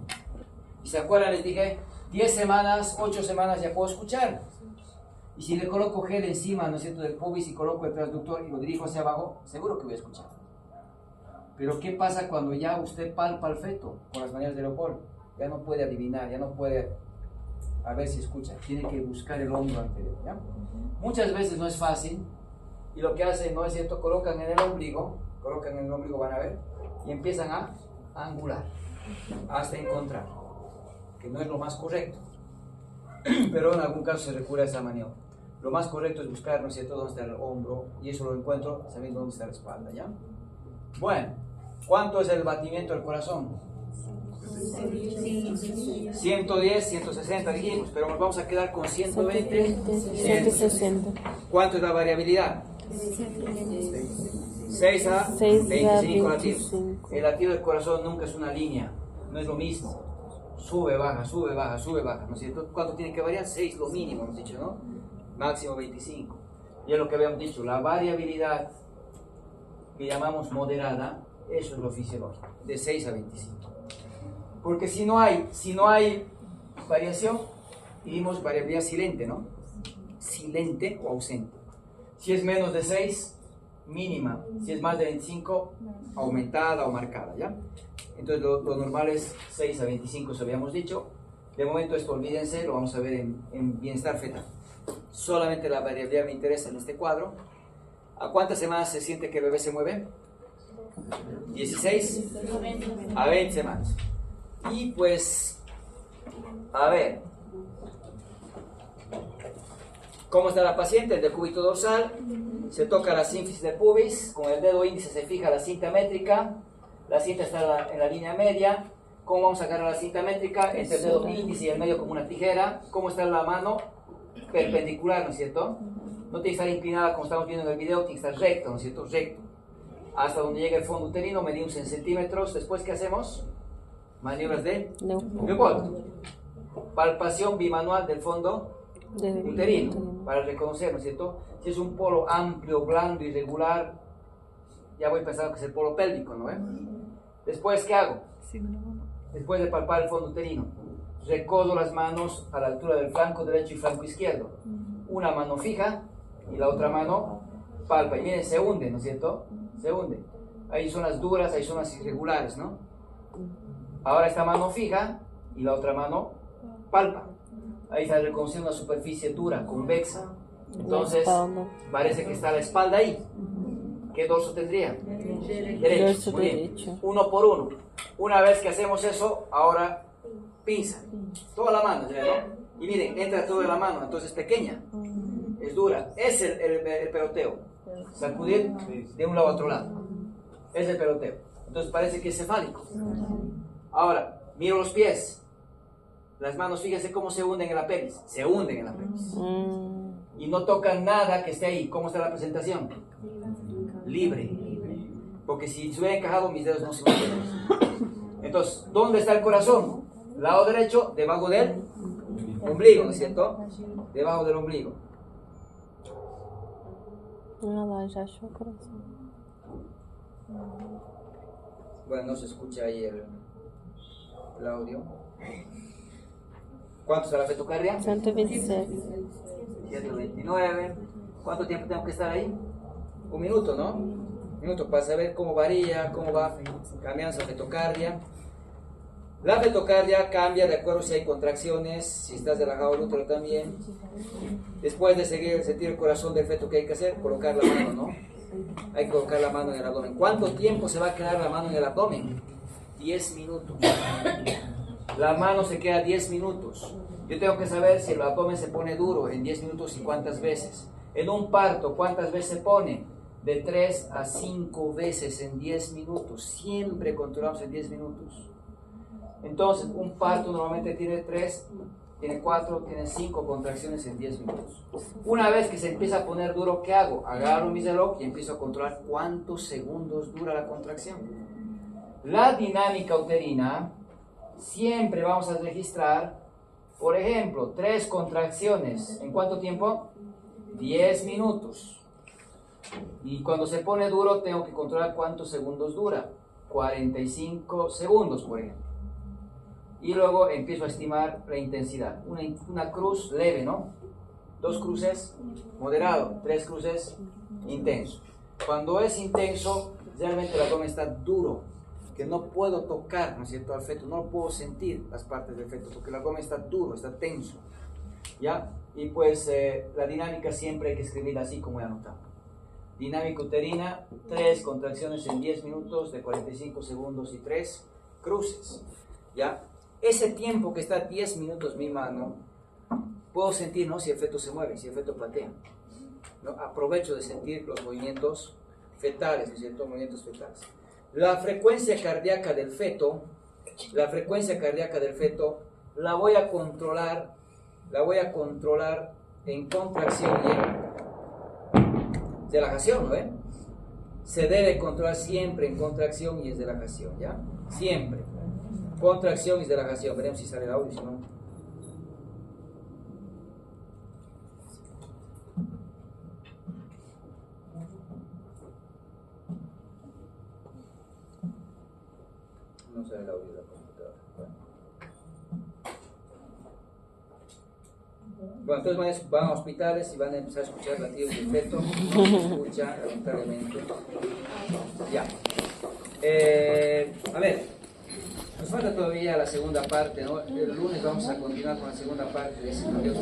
S1: Y se acuerdan, les dije, 10 semanas, 8 semanas ya puedo escuchar. Y si le coloco gel encima, ¿no es cierto?, del pubis y coloco el transductor y lo dirijo hacia abajo, seguro que voy a escuchar. Pero ¿qué pasa cuando ya usted palpa el feto con las maneras de Leopold? Ya no puede adivinar, ya no puede a ver si escucha. Tiene que buscar el hombro anterior, ¿ya? Muchas veces no es fácil y lo que hacen, ¿no es cierto?, colocan en el ombligo, van a ver, y empiezan a angular hasta encontrar, que no es lo más correcto. Pero en algún caso se recurre a esa maniobra. Lo más correcto es buscar, ¿no es cierto?, dónde está el hombro, y eso lo encuentro sabiendo dónde está la espalda, ¿ya? Bueno, ¿cuánto es el batimiento del corazón? 110, 160 dijimos, pero nos vamos a quedar con 120,
S2: 160.
S1: ¿Cuánto es la variabilidad? 6 a 25 latidos. El latido del corazón nunca es una línea, no es lo mismo. Sube, baja, sube, baja, sube, baja, ¿no es cierto? ¿Cuánto tiene que variar? 6 lo mínimo, hemos dicho, ¿no? Máximo 25. Y es lo que habíamos dicho, la variabilidad que llamamos moderada, eso es lo fisiológico, de 6 a 25. Porque si no hay variación, dijimos variabilidad silente, ¿no? Silente o ausente. Si es menos de 6, mínima. Si es más de 25, aumentada o marcada, ¿ya? Entonces lo normal es 6 a 25, eso habíamos dicho. De momento esto olvídense, lo vamos a ver en bienestar fetal. Solamente la variabilidad me interesa en este cuadro. ¿A cuántas semanas se siente que el bebé se mueve? 16 a 20 semanas. Y pues, a ver, ¿cómo está la paciente? El decúbito dorsal, se toca la sínfisis del pubis, con el dedo índice se fija la cinta métrica, la cinta está en la línea media. ¿Cómo vamos a agarrar la cinta métrica? Entre el dedo índice y el medio como una tijera. ¿Cómo está la mano? Perpendicular, ¿no es cierto? No tiene que estar inclinada como estamos viendo en el video, tiene que estar recto, ¿no es cierto? Recto. Hasta donde llega el fondo uterino, medimos en centímetros. Después, ¿qué hacemos? Maniobras de Leopold. Palpación bimanual del fondo uterino, para reconocer, ¿no es cierto? Si es un polo amplio, blando, irregular, ya voy pensando que es el polo pélvico, ¿no? Después, ¿qué hago? Después de palpar el fondo uterino, recodo las manos a la altura del flanco derecho y flanco izquierdo. Una mano fija y la otra mano palpa. Y miren, se hunde, ¿no es cierto? Se hunde. Hay zonas duras, hay zonas irregulares, ¿no? Ahora esta mano fija y la otra mano palpa. Ahí está reconociendo una superficie dura, convexa. Entonces, parece que está la espalda ahí. ¿Qué dorso tendría? Derecho. Muy bien. Uno por uno. Una vez que hacemos eso, ahora pinza. Toda la mano, ¿no? Y miren, entra toda la mano, entonces es pequeña. Es dura. Es el peloteo. Sacudir de un lado a otro lado. Es el peloteo. Entonces parece que es cefálico. Ahora, miro los pies. Las manos, fíjense cómo se hunden en la pelvis. Se hunden en la pelvis. Y no tocan nada que esté ahí. ¿Cómo está la presentación? Libre. Porque si se hubiera encajado, mis dedos no se mueven. Entonces, ¿dónde está el corazón? Lado derecho, debajo del ombligo, ¿no es cierto? Debajo del ombligo.
S2: Ya achó el corazón.
S1: Bueno, no se escucha ahí el audio. ¿Cuánto está la fetocardia?
S2: 126.
S1: 129. ¿Cuánto tiempo tengo que estar ahí? Un minuto, ¿no? Un minuto para saber cómo varía, cómo va cambiando esa fetocardia. La fetocardia cambia de acuerdo si hay contracciones, si estás relajado el útero también. Después de sentir el corazón del feto, ¿qué hay que hacer? Colocar la mano, ¿no? Hay que colocar la mano en el abdomen. ¿Cuánto tiempo se va a quedar la mano en el abdomen? 10 minutos. La mano se queda 10 minutos. Yo tengo que saber si el abdomen se pone duro en 10 minutos y cuántas veces. En un parto, ¿cuántas veces se pone? De 3 a 5 veces en 10 minutos. Siempre controlamos en 10 minutos. Entonces, un parto normalmente tiene 3, tiene 4, tiene 5 contracciones en 10 minutos. Una vez que se empieza a poner duro, ¿qué hago? Agarro mi reloj y empiezo a controlar cuántos segundos dura la contracción. La dinámica uterina, siempre vamos a registrar, por ejemplo, 3 contracciones. ¿En cuánto tiempo? 10 minutos. Y cuando se pone duro, tengo que controlar cuántos segundos dura. 45 segundos, por ejemplo. Y luego empiezo a estimar la intensidad. Una cruz leve, ¿no? 2 cruces, moderado. 3 cruces, intenso. Cuando es intenso, realmente el abdomen está duro, que no puedo tocar, ¿no es cierto?, al feto. No puedo sentir las partes del feto, porque el abdomen está duro, está tenso. ¿Ya? Y pues la dinámica siempre hay que escribirla así como he anotado. Dinámica uterina, 3 contracciones en 10 minutos de 45 segundos y 3 cruces. ¿Ya? Ese tiempo que está 10 minutos mi mano, puedo sentir, ¿no?, si el feto se mueve, si el feto patea, ¿no? Aprovecho de sentir los movimientos fetales, ¿no es cierto?, movimientos fetales. La frecuencia cardíaca del feto, la voy a controlar en contracción y en relajación, ¿no? Se debe controlar siempre en contracción y en relajación, ¿ya? Siempre. Contracción y relajación. Veremos si sale el audio, si no. No sale el audio de la computadora. Bueno, entonces van a hospitales y van a empezar a escuchar latidos del feto. No se escucha, lamentablemente. Ya. A ver. Nos falta todavía la segunda parte, ¿no? El lunes vamos a continuar con la segunda parte de ese audio.